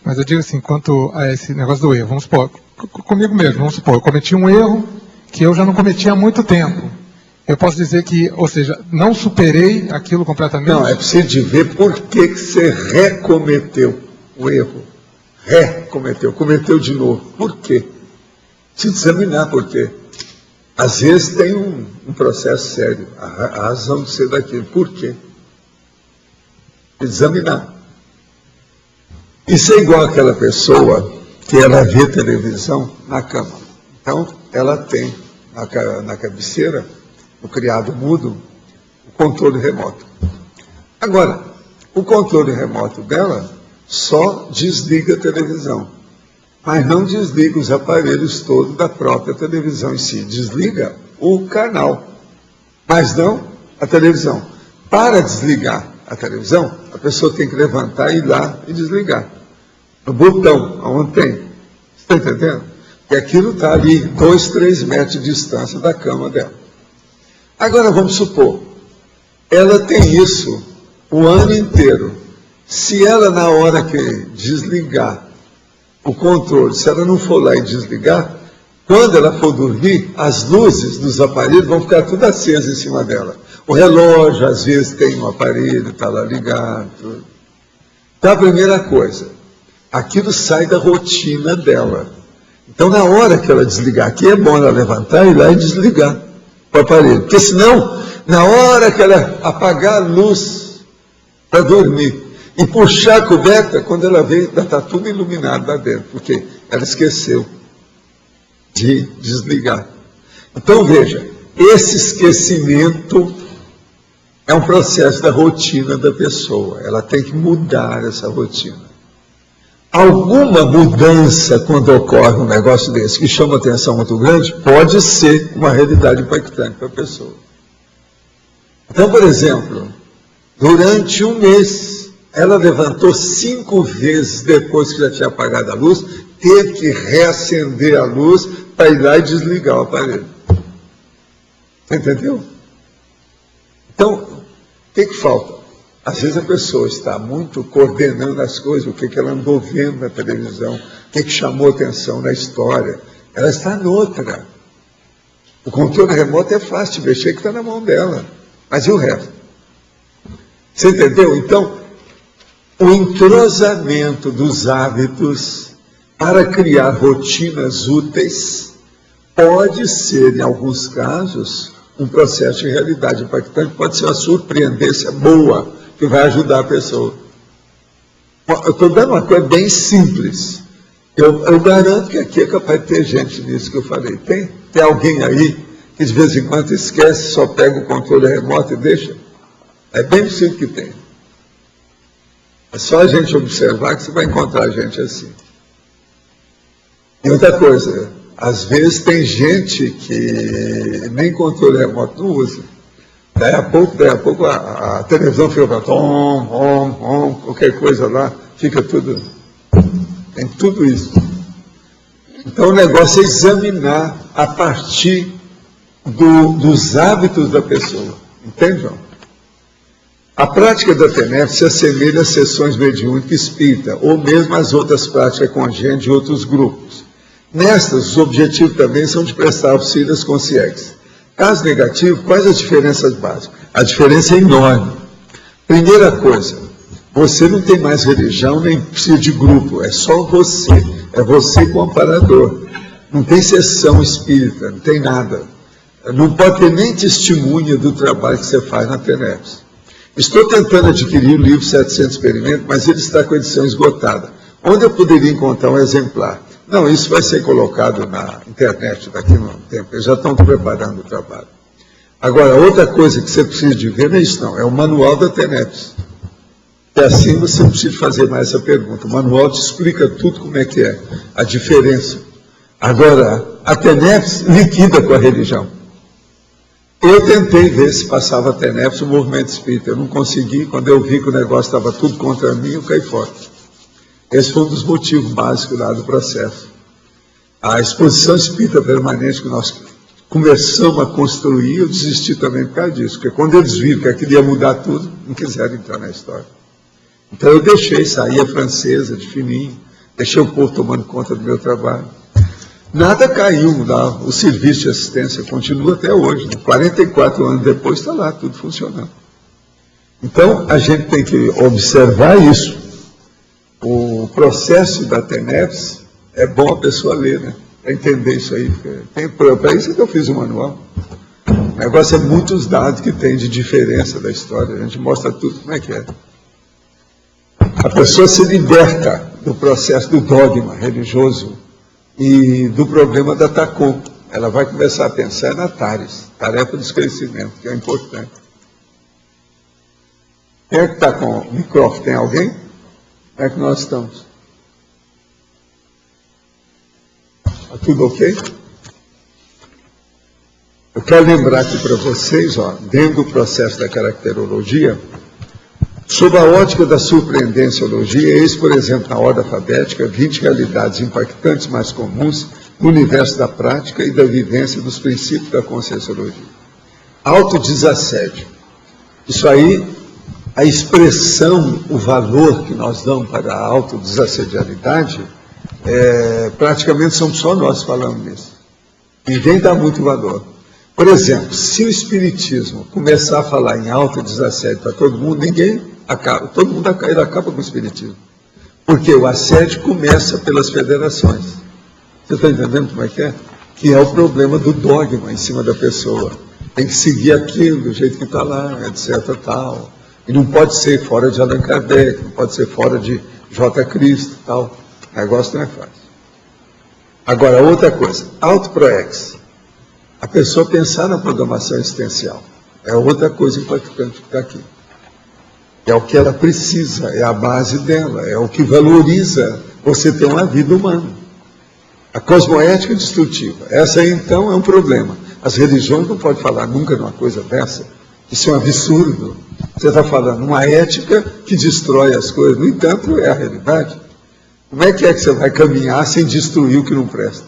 Mas eu digo assim, quanto a esse negócio do erro, vamos supor, comigo mesmo, vamos supor, eu cometi um erro que eu já não cometi há muito tempo. Eu posso dizer que, ou seja, não superei aquilo completamente?
Não, é preciso de ver por que você recometeu o erro. Cometeu de novo. Por quê? Precisa examinar por quê. Às vezes tem um processo sério, a razão de ser daquilo. Por quê? Examinar. Isso é igual àquela pessoa que ela vê televisão na cama. Então, ela tem na cabeceira, no criado mudo, o controle remoto. Agora, o controle remoto dela só desliga a televisão, mas não desliga os aparelhos todos da própria televisão em si. Desliga o canal, mas não a televisão. Para desligar a televisão, a pessoa tem que levantar, ir lá e desligar. No botão, onde tem. Você está entendendo? E aquilo está ali 2, 3 metros de distância da cama dela. Agora vamos supor, ela tem isso o ano inteiro. Se ela, na hora que desligar o controle, se ela não for lá e desligar, quando ela for dormir, as luzes dos aparelhos vão ficar tudo acesas em cima dela. O relógio, às vezes, tem um aparelho, está lá ligado. Então, a primeira coisa, aquilo sai da rotina dela. Então, na hora que ela desligar aqui, é bom ela levantar e ir lá e desligar o aparelho. Porque senão, na hora que ela apagar a luz para dormir e puxar a coberta, quando ela vê, está tudo iluminado lá dentro, porque ela esqueceu de desligar. Então, veja, esse esquecimento é um processo da rotina da pessoa. Ela tem que mudar essa rotina. Alguma mudança, quando ocorre um negócio desse, que chama atenção muito grande, pode ser uma realidade impactante para a pessoa. Então, por exemplo, durante um mês, ela levantou 5 vezes depois que já tinha apagado a luz, teve que reacender a luz para ir lá e desligar o aparelho. Entendeu? Então, o que falta? Às vezes a pessoa está muito coordenando as coisas, o que ela andou vendo na televisão, o que chamou atenção na história. Ela está noutra. O controle remoto é fácil de mexer, que está na mão dela. Mas e o resto? Você entendeu? Então, o entrosamento dos hábitos para criar rotinas úteis pode ser, em alguns casos, um processo de realidade impactante, pode ser uma surpreendência boa, que vai ajudar a pessoa. Eu estou dando uma coisa bem simples. Eu garanto que aqui é capaz de ter gente nisso que eu falei. Tem alguém aí que de vez em quando esquece, só pega o controle remoto e deixa? É bem possível que tem. É só a gente observar que você vai encontrar gente assim. E outra coisa, às vezes tem gente que nem controle remoto não usa. Daí a pouco a televisão fica para qualquer coisa lá, fica tudo. Tem tudo isso. Então o negócio é examinar a partir dos hábitos da pessoa. Entende, João? A prática da TENEPS se assemelha às sessões mediúnicas espírita, ou mesmo às outras práticas congênitas de outros grupos. Nestas, os objetivos também são de prestar auxílio às consciências. Caso negativo, quais as diferenças básicas? A diferença é enorme. Primeira coisa, você não tem mais religião, nem precisa de grupo, é só você. É você com o amparador. Não tem sessão espírita, não tem nada. Não pode ter nem testemunha do trabalho que você faz na TENEPS. Estou tentando adquirir o livro 700 Experimentos, mas ele está com a edição esgotada. Onde eu poderia encontrar um exemplar? Não, isso vai ser colocado na internet daqui a um tempo. Eles já estão preparando o trabalho. Agora, outra coisa que você precisa de ver não é isso, não. É o manual da TENEPS. E assim você não precisa fazer mais essa pergunta. O manual te explica tudo como é que é, a diferença. Agora, a TENEPS liquida com a religião. Eu tentei ver se passava a TENEPS, o movimento espírita. Eu não consegui. Quando eu vi que o negócio estava tudo contra mim, eu caí fora. Esse foi um dos motivos básicos lá do processo. A exposição espírita permanente que nós começamos a construir, eu desisti também por causa disso. Porque quando eles viram que aquilo ia mudar tudo, não quiseram entrar na história. Então eu deixei sair a francesa de fininho, deixei o povo tomando conta do meu trabalho. Nada caiu lá, o serviço de assistência continua até hoje. Né? 44 anos depois está lá, tudo funcionando. Então a gente tem que observar isso. O processo da TENEPS é bom a pessoa ler, né? Para entender isso aí. Para isso que eu fiz o manual. O negócio é muitos dados que tem de diferença da história. A gente mostra tudo como é que é. A pessoa se liberta do processo do dogma religioso e do problema da TACOM. Ela vai começar a pensar na TARES, tarefa do esclarecimento, que é importante. Quem é que está com o microfone? Tem alguém? Como é que nós estamos? Está tudo ok? Eu quero lembrar aqui para vocês, dentro do processo da caracterologia, sob a ótica da surpreendenciologia, eis, por exemplo, na ordem alfabética, 20 realidades impactantes mais comuns no universo da prática e da vivência dos princípios da conscienciologia. Autodesassédio. Isso aí, a expressão, o valor que nós damos para a autodesassedialidade, praticamente somos só nós falando nisso. Ninguém dá muito valor. Por exemplo, se o Espiritismo começar a falar em autodesassédio para todo mundo, ninguém acaba, todo mundo acaba com o Espiritismo. Porque o assédio começa pelas federações. Você está entendendo como é? Que é o problema do dogma em cima da pessoa. Tem que seguir aquilo do jeito que está lá, etc. Tal. E não pode ser fora de Allan Kardec, não pode ser fora de J. Cristo, tal. O negócio não é fácil. Agora, outra coisa, autoproex. A pessoa pensar na programação existencial é outra coisa impactante que está aqui. É o que ela precisa, é a base dela, é o que valoriza você ter uma vida humana. A cosmoética destrutiva, essa aí então é um problema. As religiões não podem falar nunca numa coisa dessa. Isso é um absurdo. Você está falando uma ética que destrói as coisas. No entanto, é a realidade. Como é que você vai caminhar sem destruir o que não presta?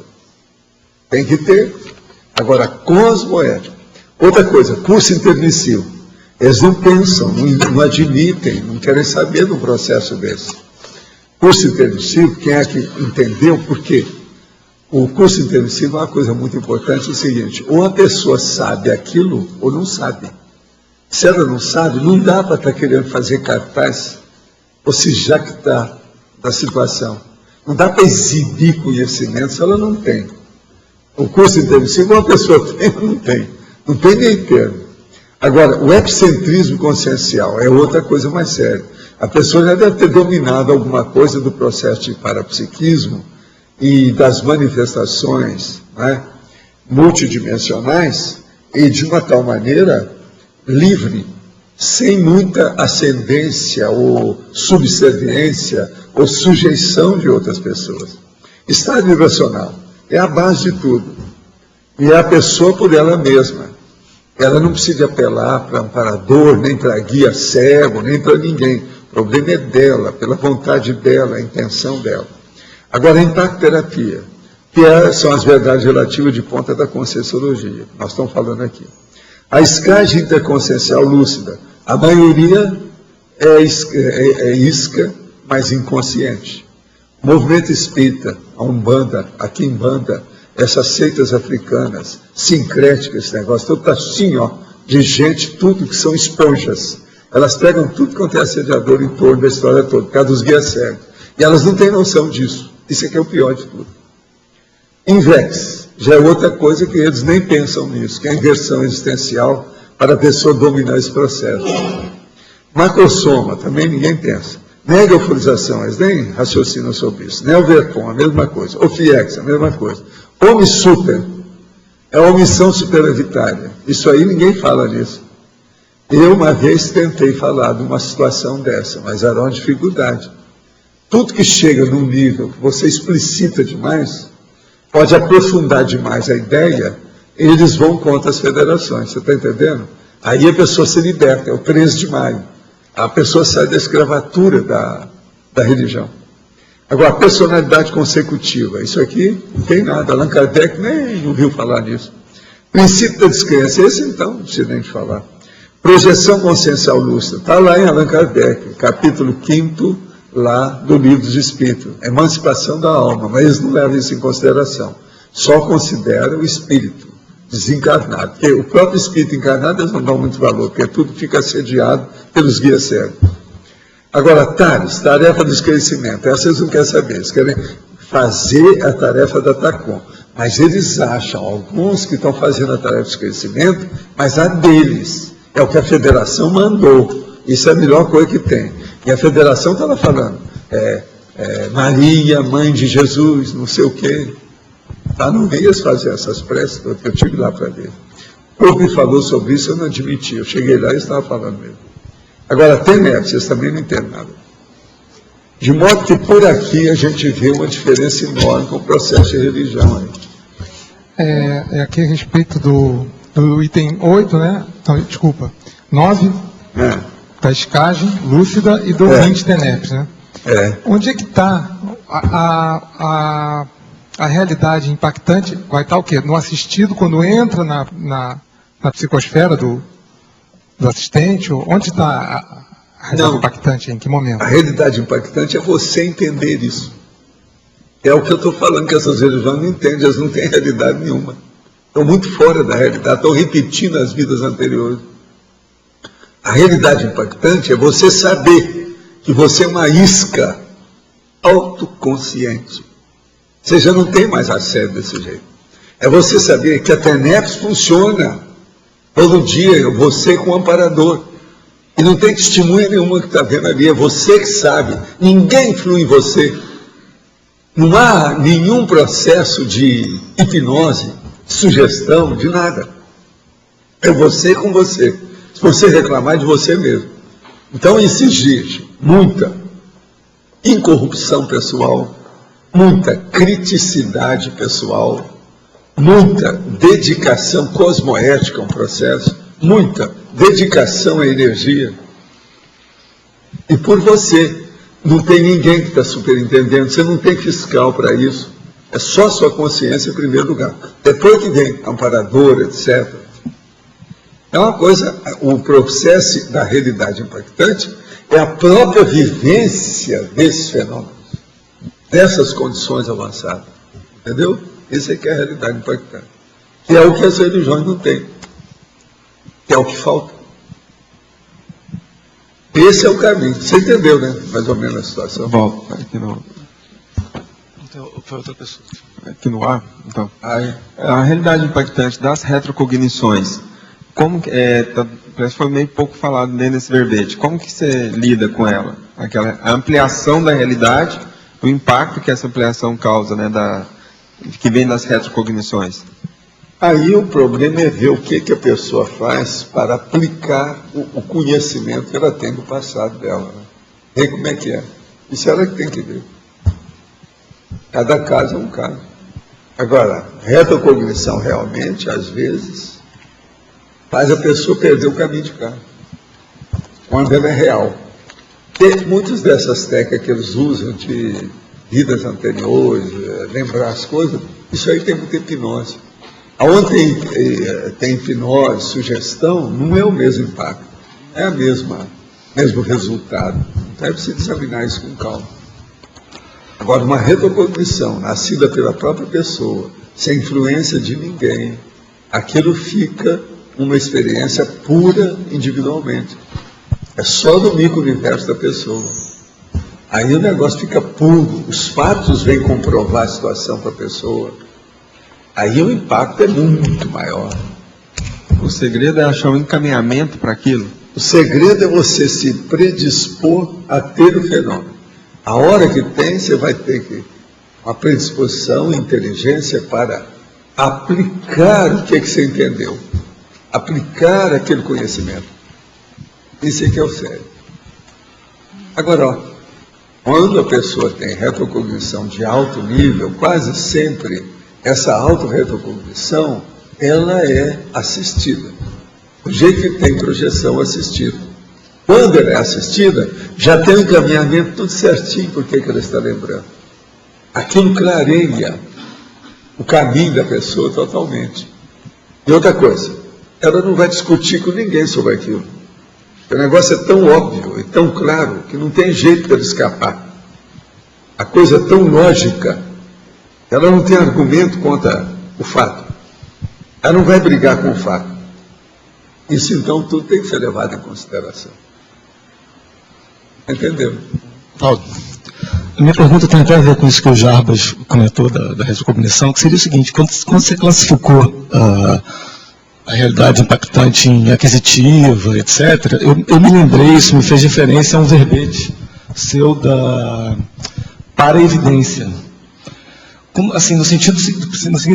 Tem que ter. Agora, cosmoética. Outra coisa, curso intermissivo. Eles não pensam, não admitem, não querem saber de um processo desse. Curso intermissivo, quem é que entendeu por quê? O curso intermissivo é uma coisa muito importante, é o seguinte, ou a pessoa sabe aquilo, ou não sabe. Se ela não sabe, não dá para estar querendo fazer cartaz, ou se jactar da situação. Não dá para exibir conhecimento se ela não tem. O curso intermissivo, uma pessoa tem ou não tem. Não tem nem termo. Agora, o epicentrismo consciencial é outra coisa mais séria. A pessoa já deve ter dominado alguma coisa do processo de parapsiquismo e das manifestações, né, multidimensionais, e de uma tal maneira livre, sem muita ascendência ou subserviência ou sujeição de outras pessoas. Estado vibracional é a base de tudo. E é a pessoa por ela mesma. Ela não precisa apelar para amparador, nem para guia cego, nem para ninguém. O problema é dela, pela vontade dela, a intenção dela. Agora, a impacto-terapia, que são as verdades relativas de ponta da conscienciologia, que nós estamos falando aqui. A escagem interconsciencial lúcida, a maioria é isca, mas inconsciente. O movimento espírita, a Umbanda, a Quimbanda, essas seitas africanas, sincréticas, esse negócio, tudo está assim, ó, de gente, tudo que são esponjas. Elas pegam tudo quanto é assediador em torno da história toda, por causa dos guias cegos. E elas não têm noção disso. Isso aqui é o pior de tudo. Invex, já é outra coisa que eles nem pensam nisso, que é a inversão existencial para a pessoa dominar esse processo. Macrosoma, também ninguém pensa. Nega-euforização, eles nem raciocinam sobre isso. Neoverpon, a mesma coisa. Ofiex, a mesma coisa. Omisuper, é a omissão superavitária. Isso aí ninguém fala nisso. Eu uma vez tentei falar de uma situação dessa, mas era uma dificuldade. Tudo que chega num nível que você explicita demais, pode aprofundar demais a ideia, eles vão contra as federações, você está entendendo? Aí a pessoa se liberta, é o 13 de maio. A pessoa sai da escravatura da religião. Agora, a personalidade consecutiva, isso aqui não tem nada, Allan Kardec nem ouviu falar nisso. Princípio da descrença, esse então, não precisa nem falar. Projeção consciencial lúcida, está lá em Allan Kardec, capítulo 5º, lá do Livro dos Espíritos, emancipação da alma, mas eles não levam isso em consideração, só consideram o espírito desencarnado, porque o próprio espírito encarnado eles não dão muito valor, porque tudo fica assediado pelos guias cegos. Agora, TARES, tarefa do esclarecimento, essa eles não querem saber, eles querem fazer a tarefa da TACOM, mas eles acham, alguns que estão fazendo a tarefa do esclarecimento, mas a deles, é o que a federação mandou, isso é a melhor coisa que tem. E a federação estava falando, Maria, mãe de Jesus, não sei o quê. Tá, não venhas fazer essas preces, eu tive lá para ver. O povo me falou sobre isso, eu não admiti. Eu cheguei lá e estava falando mesmo. Agora, TENEP, vocês também não entendem nada. De modo que por aqui a gente vê uma diferença enorme com o processo de religião.
É aqui a respeito do item 8, né? Não, desculpa, 9. Da escagem lúcida e do 20 TENEPS, né? Onde é que está a realidade impactante? Vai estar o quê? No assistido, quando entra na psicosfera do assistente? Onde está a realidade impactante? Em que momento?
A realidade impactante é você entender isso. É o que eu estou falando, que essas religiões não entendem, elas não têm realidade nenhuma. Estão muito fora da realidade, estão repetindo as vidas anteriores. A realidade impactante é você saber que você é uma isca autoconsciente. Você já não tem mais acesso desse jeito. É você saber que a TENEPS funciona todo dia, você com o amparador. E não tem testemunha nenhuma que está vendo ali, é você que sabe. Ninguém influi em você. Não há nenhum processo de hipnose, sugestão, de nada. É você com você. Se você reclamar, é de você mesmo. Então isso exige muita incorrupção pessoal, muita criticidade pessoal, muita dedicação cosmoética a um processo, muita dedicação à energia. E por você, não tem ninguém que está superintendendo, você não tem fiscal para isso. É só sua consciência em primeiro lugar. Depois que vem amparador, etc. É uma coisa, o processo da realidade impactante é a própria vivência desses fenômenos, dessas condições avançadas. Entendeu? Isso é que é a realidade impactante. Que é o que as religiões não têm. Que é o que falta. Esse é o caminho. Você entendeu, né? Mais ou menos a situação.
Bom, aqui no...
Foi outra pessoa.
Aqui no ar, então. A realidade impactante das retrocognições, como que parece que foi meio pouco falado dentro desse verbete. Como que você lida com ela? A ampliação da realidade, o impacto que essa ampliação causa, né, que vem das retrocognições.
Aí o problema é ver o que a pessoa faz para aplicar o conhecimento que ela tem do passado dela. Né? Ver como é que é. Isso ela que tem que ver. Cada caso é um caso. Agora, retrocognição realmente, às vezes, faz a pessoa perder o caminho de casa. Quando ela é real. Porque muitas dessas técnicas que eles usam de vidas anteriores, lembrar as coisas, isso aí tem muita hipnose. Aonde tem hipnose, sugestão, não é o mesmo impacto. É a mesmo resultado. Então é preciso examinar isso com calma. Agora, uma retrocognição nascida pela própria pessoa, sem influência de ninguém, aquilo fica uma experiência pura individualmente. É só do micro-universo da pessoa. Aí o negócio fica puro, os fatos vêm comprovar a situação para a pessoa. Aí o impacto é muito maior.
O segredo é achar um encaminhamento para aquilo?
O segredo é você se predispor a ter o fenômeno. A hora que tem, você vai ter uma predisposição, inteligência para aplicar o que você entendeu. Aplicar aquele conhecimento. Isso é que é o sério. Agora, quando a pessoa tem retrocognição de alto nível, quase sempre essa auto-retrocognição, ela é assistida. Do jeito que tem projeção assistida. Quando ela é assistida, já tem o encaminhamento tudo certinho por que ela está lembrando. Aquilo clareia o caminho da pessoa totalmente. E outra coisa, ela não vai discutir com ninguém sobre aquilo. O negócio é tão óbvio e tão claro que não tem jeito para escapar. A coisa é tão lógica. Ela não tem argumento contra o fato. Ela não vai brigar com o fato. Isso, então, tudo tem que ser levado em consideração. Entendeu?
Paulo, a minha pergunta tem até a ver com isso que o Jarbas comentou da retrocognição, que seria o seguinte: quando você classificou a realidade impactante em aquisitiva, etc., eu me lembrei, isso me fez referência a um verbete seu para a evidência. Como, assim, no seguinte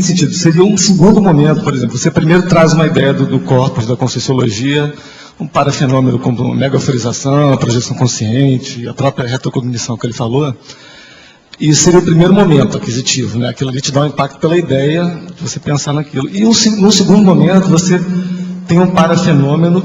sentido, seria um segundo momento, por exemplo, você primeiro traz uma ideia do corpus da Conscienciologia, um parafenômeno como megaforização, a projeção consciente, a própria retrocognição que ele falou, e seria o primeiro momento aquisitivo, né? Aquilo ali te dá um impacto pela ideia de você pensar naquilo. E no segundo momento você tem um parafenômeno,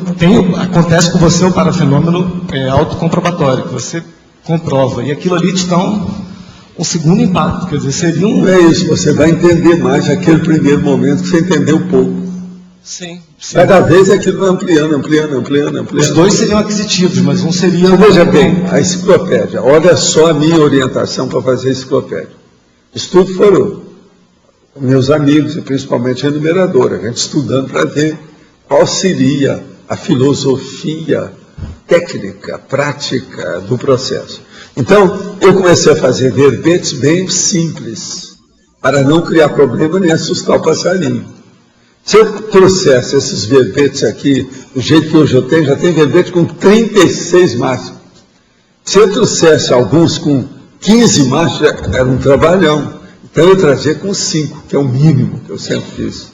acontece com você um parafenômeno autocomprobatório, que você comprova, e aquilo ali te dá um segundo impacto, quer dizer, seria um...
Não é isso, você vai entender mais aquele primeiro momento que você entendeu pouco.
Sim.
Cada vez aquilo vai ampliando.
Os dois seriam aquisitivos, mas um seria...
Então, veja bem, a enciclopédia, olha só a minha orientação para fazer a enciclopédia. Isso tudo foram meus amigos, e principalmente a enumeradora, a gente estudando para ver qual seria a filosofia técnica, prática do processo. Então, eu comecei a fazer verbetes bem simples, para não criar problema nem assustar o passarinho. Se eu trouxesse esses verbetes aqui, do jeito que hoje eu tenho, já tem verbete com 36 marchas. Se eu trouxesse alguns com 15 marchas, era um trabalhão. Então eu trazia com 5, que é o mínimo que eu sempre fiz.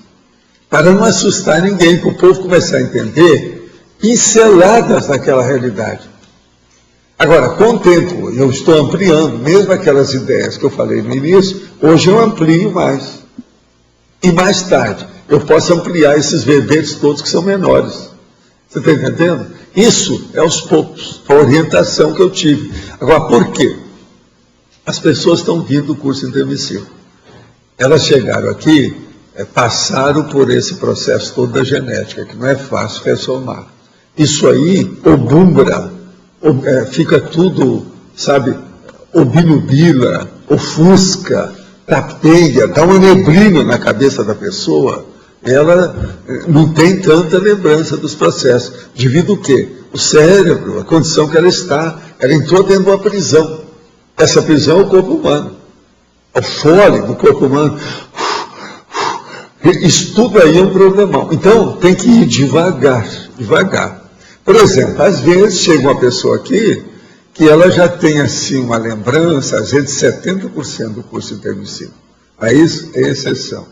Para não assustar ninguém, para o povo começar a entender pinceladas daquela realidade. Agora, com o tempo, eu estou ampliando, mesmo aquelas ideias que eu falei no início, hoje eu amplio mais. E mais tarde, eu posso ampliar esses verbetes todos que são menores. Você está entendendo? Isso é aos poucos, a orientação que eu tive. Agora, por quê? As pessoas estão vindo do curso intermissivo. Elas chegaram aqui, passaram por esse processo todo da genética, que não é fácil ressomar. Isso aí obumbra, fica tudo, sabe, obnubila, ofusca, tapeia, dá uma neblina na cabeça da pessoa. Ela não tem tanta lembrança dos processos. Devido ao quê? O cérebro, a condição que ela está, ela entrou dentro de uma prisão. Essa prisão é o corpo humano. O fôlego do corpo humano. Isso tudo aí é um problemão. Então, tem que ir devagar, devagar. Por exemplo, às vezes chega uma pessoa aqui que ela já tem assim uma lembrança, às vezes 70% do curso inteiro de ensino. Aí isso é exceção.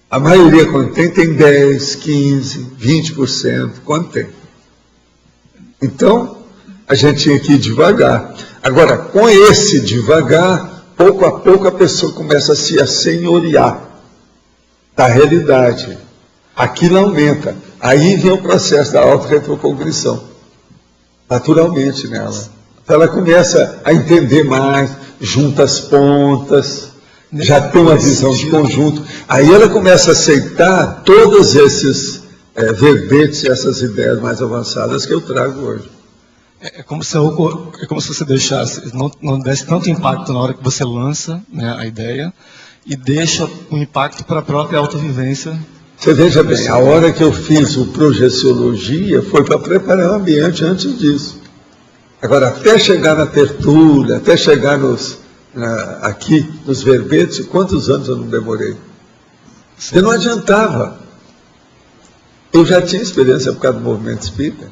A maioria, quando tem 10, 15, 20%, quando tem. Então, a gente tinha que ir devagar. Agora, com esse devagar, pouco a pouco a pessoa começa a se assenhorear da realidade. Aquilo aumenta. Aí vem o processo da auto-retrocognição. Naturalmente nela. Então ela começa a entender mais, junta as pontas, já tem uma visão de conjunto. Aí ela começa a aceitar todos esses verbetes, essas ideias mais avançadas que eu trago hoje.
É como se você deixasse, não desse tanto impacto na hora que você lança, né, a ideia, e deixa um impacto para a própria autovivência.
Você veja bem, a hora que eu fiz o Projeciologia foi para preparar o ambiente antes disso. Agora, até chegar na tertúlia, até chegar aqui nos verbetes, quantos anos eu não demorei? Porque não adiantava. Eu já tinha experiência por causa do movimento espírita.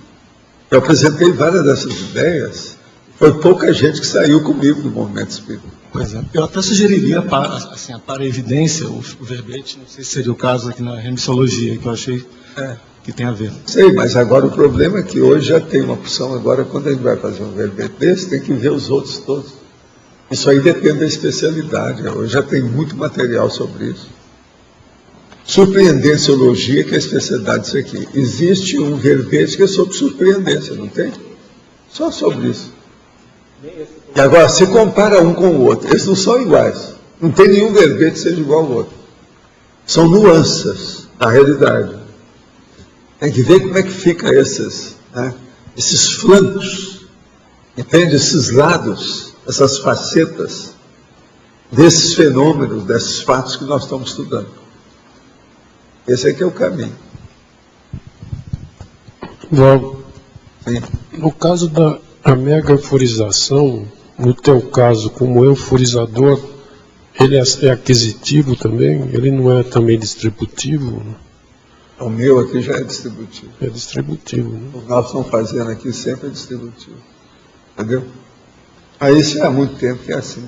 Eu apresentei várias dessas ideias. Foi pouca gente que saiu comigo do movimento espírita.
Pois é. Eu até sugeriria para a evidência o verbete, não sei se seria o caso aqui na remissiologia, que eu achei que tem a ver.
Sei, mas agora o problema é que hoje já tem uma opção, agora quando a gente vai fazer um verbete desse, tem que ver os outros todos. Isso aí depende da especialidade, hoje já tem muito material sobre isso. Surpreendenciologia, que é a especialidade disso aqui. Existe um verbete que é sobre surpreendência, não tem? Só sobre isso. E agora, se compara um com o outro, esses não são iguais. Não tem nenhum verbete que seja igual ao outro. São nuances da realidade. Tem que ver como é que fica esses flancos, entende? Esses lados, essas facetas desses fenômenos, desses fatos que nós estamos estudando. Esse aqui é o caminho.
Bom, no caso da mega-euforização, no teu caso, como euforizador, ele é aquisitivo também? Ele não é também distributivo?
O meu aqui já é distributivo.
É distributivo, né?
O que nós estamos fazendo aqui sempre é distributivo. Entendeu? Aí isso há muito tempo que é assim.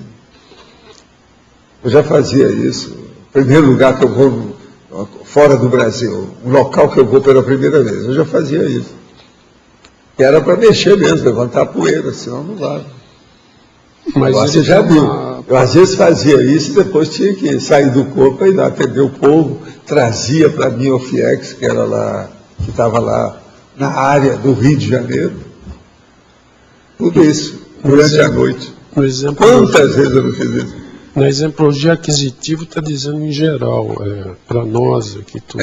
Eu já fazia isso. Primeiro lugar que eu vou fora do Brasil, um local que eu vou pela primeira vez, eu já fazia isso. Que era para mexer mesmo, levantar a poeira, senão não vai. Mas você já viu. Eu às vezes fazia isso e depois tinha que sair do corpo e ir lá atender o povo, trazia para mim o FIEX, que era lá, que estava lá na área do Rio de Janeiro. Tudo isso, durante a noite. Quantas vezes eu não fiz isso?
Na exemplologia aquisitivo está dizendo em geral, para nós aqui tudo.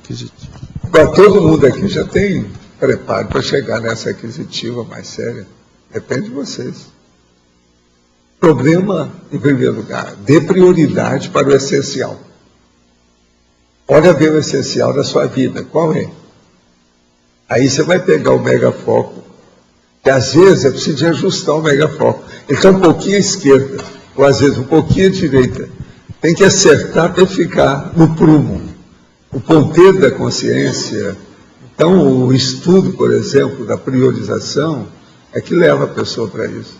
Aquisitivo.
Agora, todo mundo aqui já tem preparo para chegar nessa aquisitiva mais séria. Depende de vocês. Problema, em primeiro lugar, dê prioridade para o essencial. Olha ver o essencial da sua vida. Qual é? Aí você vai pegar o megafoco, que às vezes é preciso de ajustar o megafoco. Ele está um pouquinho à esquerda, ou às vezes um pouquinho à direita. Tem que acertar para ficar no prumo. O ponteiro da consciência. Então, o estudo, por exemplo, da priorização, é que leva a pessoa para isso.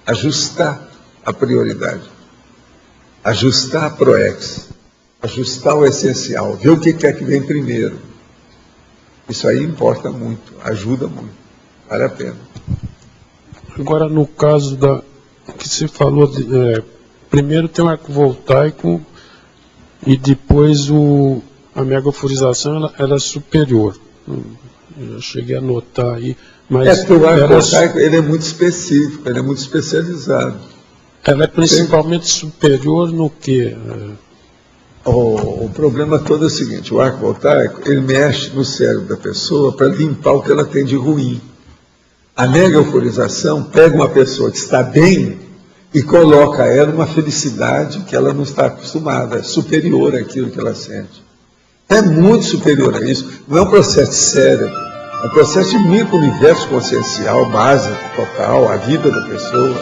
Ajustar a prioridade. Ajustar a PROEX. Ajustar o essencial. Ver o que é que vem primeiro. Isso aí importa muito, ajuda muito. Vale a pena.
Agora, no caso que você falou, primeiro tem o arco voltaico e depois a mega-euforização ela é superior. Eu cheguei a notar aí. Mas
porque o arco voltaico ele é muito específico, ele é muito especializado.
Ela é principalmente superior no quê?
O problema todo é o seguinte, o arco voltaico, ele mexe no cérebro da pessoa para limpar o que ela tem de ruim. A mega euforização pega uma pessoa que está bem e coloca ela numa felicidade que ela não está acostumada, é superior àquilo que ela sente. É muito superior a isso. Não é um processo de cérebro, é um processo de micro-universo consciencial, básico, total, a vida da pessoa.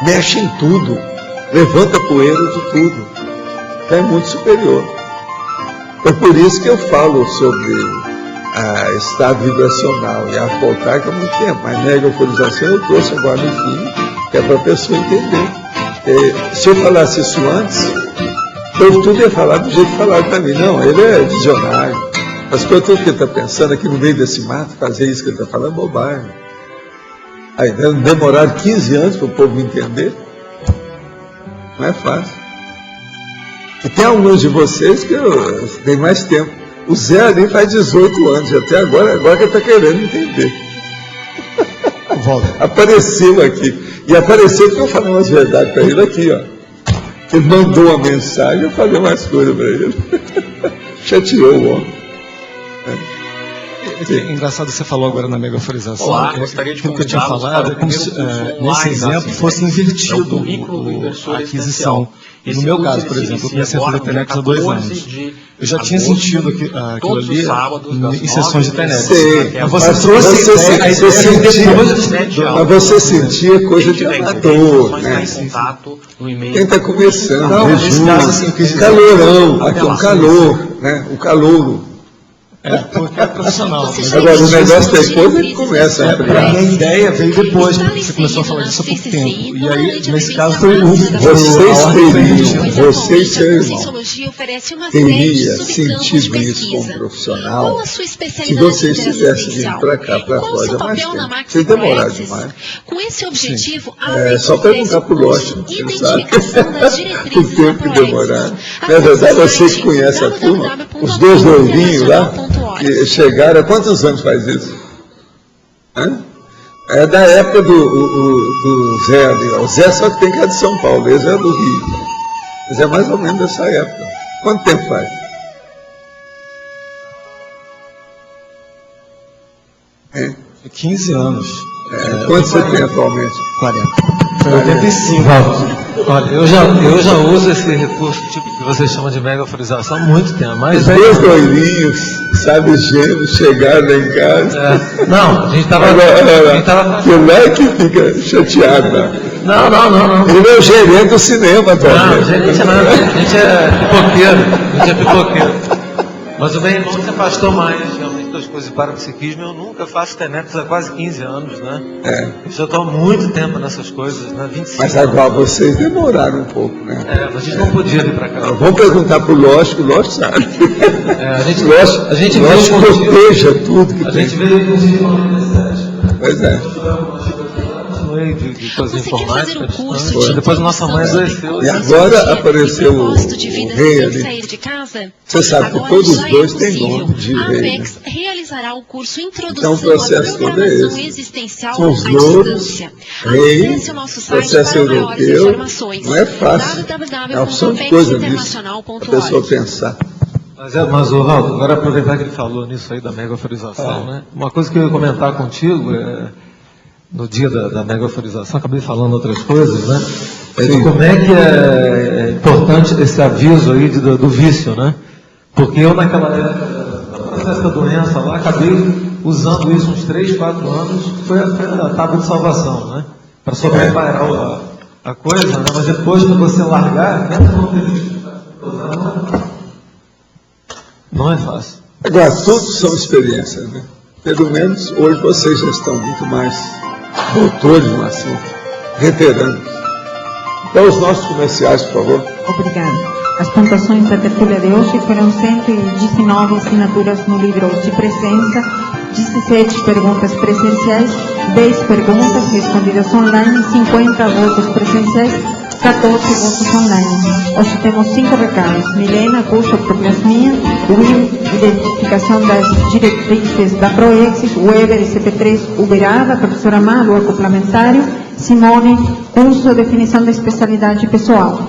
Mexe em tudo, levanta poeira de tudo. É muito superior. É por isso que eu falo sobre estado vibracional e arco voltaico há muito tempo. Mas mega euforização eu trouxe agora no fim, que é para a pessoa entender. Se eu falasse isso antes, o povo tudo ia falar do jeito que falaram para mim. Não, ele é visionário. As coisas tudo que ele está pensando aqui no meio desse mato, fazer isso que ele está falando é bobagem. Aí demoraram 15 anos para o povo entender. Não é fácil. E tem alguns de vocês que têm mais tempo. O Zé ali faz 18 anos, e até agora que ele está querendo entender. Apareceu aqui. E apareceu porque eu falei umas verdades para ele aqui, ó. Ele mandou uma mensagem, eu falei umas coisas para ele. Chateou o homem.
É engraçado, você falou agora na mega euforização.
Olá, gostaria de
que eu tinha falado, é como se nesse exemplo fosse invertido a aquisição. No meu caso, por exemplo, eu comecei a fazer TENEPS há 2 anos. Eu já tinha sentido aquilo ali em sessões de TENEPS. Mas você trouxe
mas você sentia coisa de amador, né? Quem está começando, jejum, calorão, aqui um calor, né? O calouro.
Porque é profissional.
Agora, o negócio depois ele começa a ampliar.
A minha ideia veio depois, porque você começou a falar disso há pouco tempo. E aí, nesse caso, foi
vocês teriam teria sentido isso como profissional se vocês tivessem vindo para cá, para fora, há mais tempo. Vocês demoraram demais.
Com esse objetivo,
é só perguntar para o Lógico, você sabe o tempo que demoraram. Na verdade, vocês que conhecem a turma, os 2 loirinhos lá, que chegaram, há quantos anos faz isso? É da época do Zé ali. O Zé só que tem que é de São Paulo, esse é do Rio. Mas é mais ou menos dessa época. Quanto tempo faz?
15 anos.
Quanto você tem atualmente?
40.
Foi 85. Olha, eu já uso esse recurso tipo que vocês chamam de mega euforização há muito tempo. Mas
os 2 loirinhos, sabe, gêmeos, chegaram lá em casa.
Não, a gente estava...
Que lá é que fica chateado, né?
Não.
Ele é o gerente do cinema,
Não, gerente nada. A gente é pipoqueiro. Mas o meu irmão se afastou mais, realmente, das coisas de parapsiquismo. Eu nunca faço TENEPS há quase 15 anos, né? Eu já estou há muito tempo nessas coisas, né? 25
Mas agora vocês demoraram um pouco, né?
Mas a gente não podia vir para cá.
Vamos perguntar para o Lógico sabe.
A gente
Lógico proteja tudo que
a
tem.
gente veio com o
Pois é.
De coisas informáticas, depois nossa mãe adoeceu.
E agora apareceu o rei ali. Você sabe que todos os 2 têm nome de rei, né?
realizará o curso
Então o processo todo é esse. São os louros, rei, processo europeu, não é fácil. É uma opção de coisa nisso, a pessoa pensar.
Mas Valdo, agora aproveitar que ele falou nisso aí da mega euforização, né? Uma coisa que eu ia comentar contigo no dia da mega euforização, acabei falando outras coisas, né? Como é que é importante esse aviso aí do vício, né? Porque eu naquela época, no processo da doença lá, acabei usando isso uns 3, 4 anos, foi a tábua de salvação, né? Para sobreparar a coisa, né? Mas depois que você largar, não é fácil.
Agora, tudo são experiências, né? Pelo menos hoje vocês já estão muito mais doutores no assunto, veteranos. Então, os nossos comerciais, por favor.
Obrigada. As pontuações da tertúlia de hoje foram 119 assinaturas no livro de presença, 17 perguntas presenciais, 10 perguntas respondidas online, 50 votos presenciais, 14 votos online. Hoje temos 5 recados. Milena, curso Propias Minhas, Will, identificação das diretrizes da Proexis, Weber, CP3, Uberaba, professor Amado, acoplamentário, Simone, curso definição da especialidade pessoal.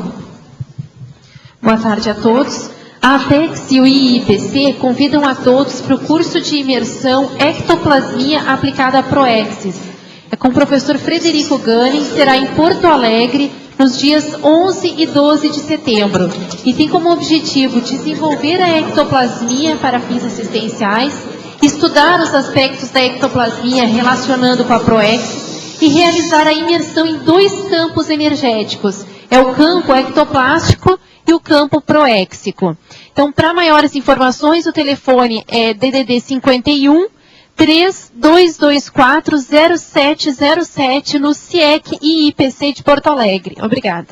Boa tarde a todos. A Apex e o IIPC convidam a todos para o curso de imersão Ectoplasmia aplicada a Proexis. É com o professor Frederico Gani, será em Porto Alegre, nos dias 11 e 12 de setembro. E tem como objetivo desenvolver a ectoplasmia para fins assistenciais, estudar os aspectos da ectoplasmia relacionando com a Proexis e realizar a imersão em 2 campos energéticos. É o campo ectoplástico e o campo proéxico. Então, para maiores informações, o telefone é DDD 51 3224 0707 no CIEC e IPC de Porto Alegre. Obrigada.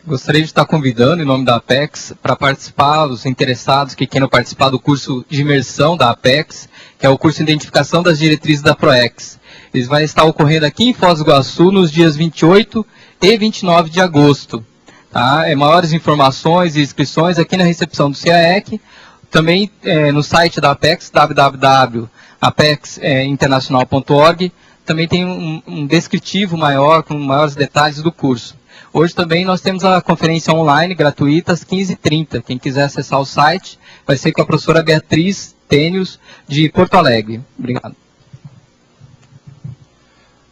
Gostaria de estar convidando, em nome da Apex, para participar, os interessados que queiram participar do curso de imersão da Apex, que é o curso de identificação das diretrizes da Proex. Ele vai estar ocorrendo aqui em Foz do Iguaçu nos dias 28 e 29 de agosto. Tá? Maiores informações e inscrições aqui na recepção do CIEC, também no site da Apex, www.apexinternacional.org, também tem um descritivo maior, com maiores detalhes do curso. Hoje também nós temos a conferência online, gratuita, às 15h30. Quem quiser acessar o site, vai ser com a professora Beatriz Tênios, de Porto Alegre. Obrigado.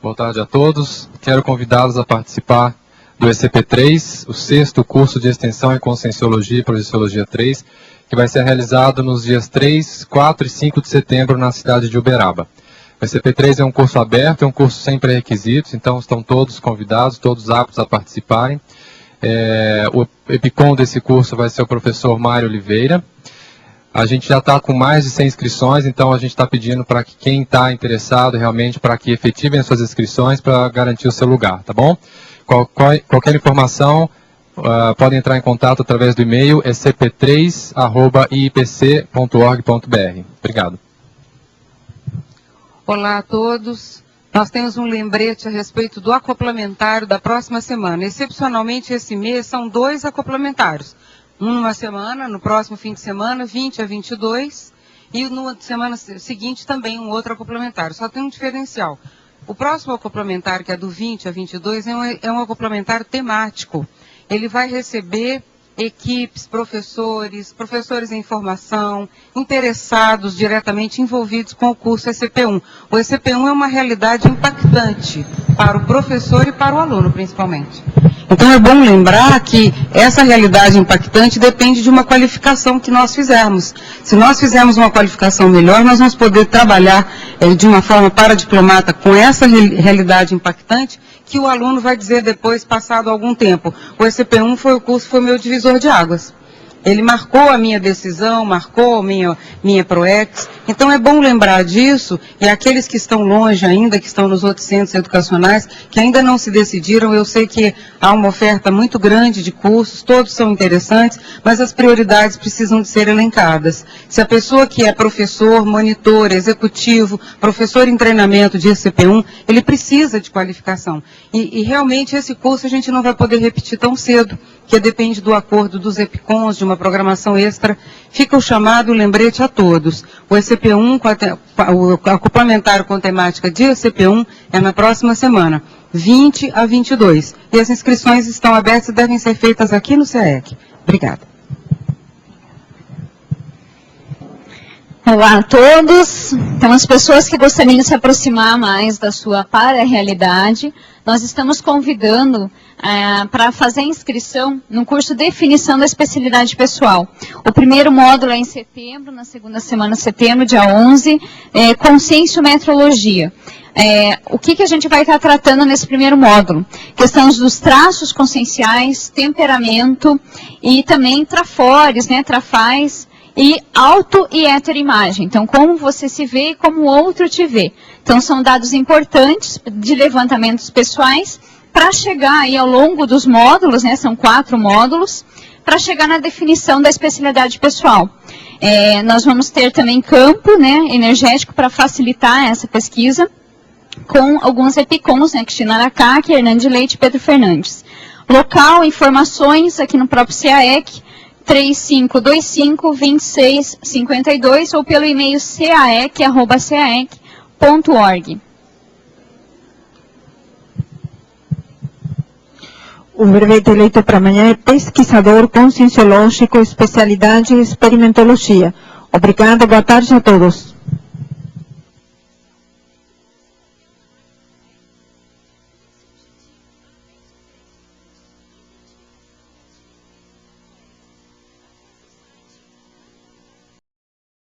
Boa tarde a todos. Quero convidá-los a participar do ECP3, o 6º curso de extensão em Conscienciologia e Projeciologia 3, que vai ser realizado nos dias 3, 4 e 5 de setembro na cidade de Uberaba. O ECP3 é um curso aberto, é um curso sem pré-requisitos, então estão todos convidados, todos aptos a participarem. O EPICOM desse curso vai ser o professor Mário Oliveira. A gente já está com mais de 100 inscrições, então a gente está pedindo para que quem está interessado realmente, para que efetivem as suas inscrições para garantir o seu lugar, tá bom? Qualquer informação, podem entrar em contato através do e-mail ecp3@iipc.org.br. Obrigado.
Olá a todos. Nós temos um lembrete a respeito do acoplamentário da próxima semana. Excepcionalmente, esse mês são 2 acoplamentários. Numa semana, no próximo fim de semana, 20 a 22, e na semana seguinte também um outro acoplamentário. Só tem um diferencial. O próximo acoplamentário, que é do 20 a 22, é um acoplamentário temático. Ele vai receber equipes, professores em formação, interessados diretamente envolvidos com o curso ECP1. O ECP1 é uma realidade impactante para o professor e para o aluno, principalmente. Então é bom lembrar que essa realidade impactante depende de uma qualificação que nós fizermos. Se nós fizermos uma qualificação melhor, nós vamos poder trabalhar de uma forma paradiplomata com essa realidade impactante, que o aluno vai dizer depois, passado algum tempo. O ECP1 foi meu divisor de águas. Ele marcou a minha decisão, marcou a minha Proex. Então é bom lembrar disso, e aqueles que estão longe ainda, que estão nos outros centros educacionais, que ainda não se decidiram, eu sei que há uma oferta muito grande de cursos, todos são interessantes, mas as prioridades precisam de ser elencadas. Se a pessoa que é professor, monitor, executivo, professor em treinamento de ECP1, ele precisa de qualificação. E realmente esse curso a gente não vai poder repetir tão cedo, que depende do acordo dos EPICONs, de uma programação extra. Fica o chamado, o lembrete a todos. O ECP1, o acoplamentário com temática de ECP1 é na próxima semana, 20 a 22. E as inscrições estão abertas e devem ser feitas aqui no CIEC. Obrigada.
Olá a todos. Então, as pessoas que gostariam de se aproximar mais da sua para-realidade, nós estamos convidando para fazer a inscrição no curso Definição da Especialidade Pessoal. O primeiro módulo é em setembro, na segunda semana de setembro, dia 11, Conscienciometrologia. O que a gente vai estar tratando nesse primeiro módulo? Questões dos traços conscienciais, temperamento e também trafores, trafais, e auto e heteroimagem. Então, como você se vê e como o outro te vê. Então, são dados importantes de levantamentos pessoais para chegar aí ao longo dos módulos, são 4 módulos, para chegar na definição da especialidade pessoal. Nós vamos ter também campo energético para facilitar essa pesquisa, com alguns EPICONs, Cristina Aracaki, Hernando de Leite e Pedro Fernandes. Local, informações aqui no próprio CIEC, 3525-2652 ou pelo e-mail caec@caec.org.
o verbete eleito para amanhã é pesquisador conscienciológico, especialidade em experimentologia. Obrigada, boa tarde a todos.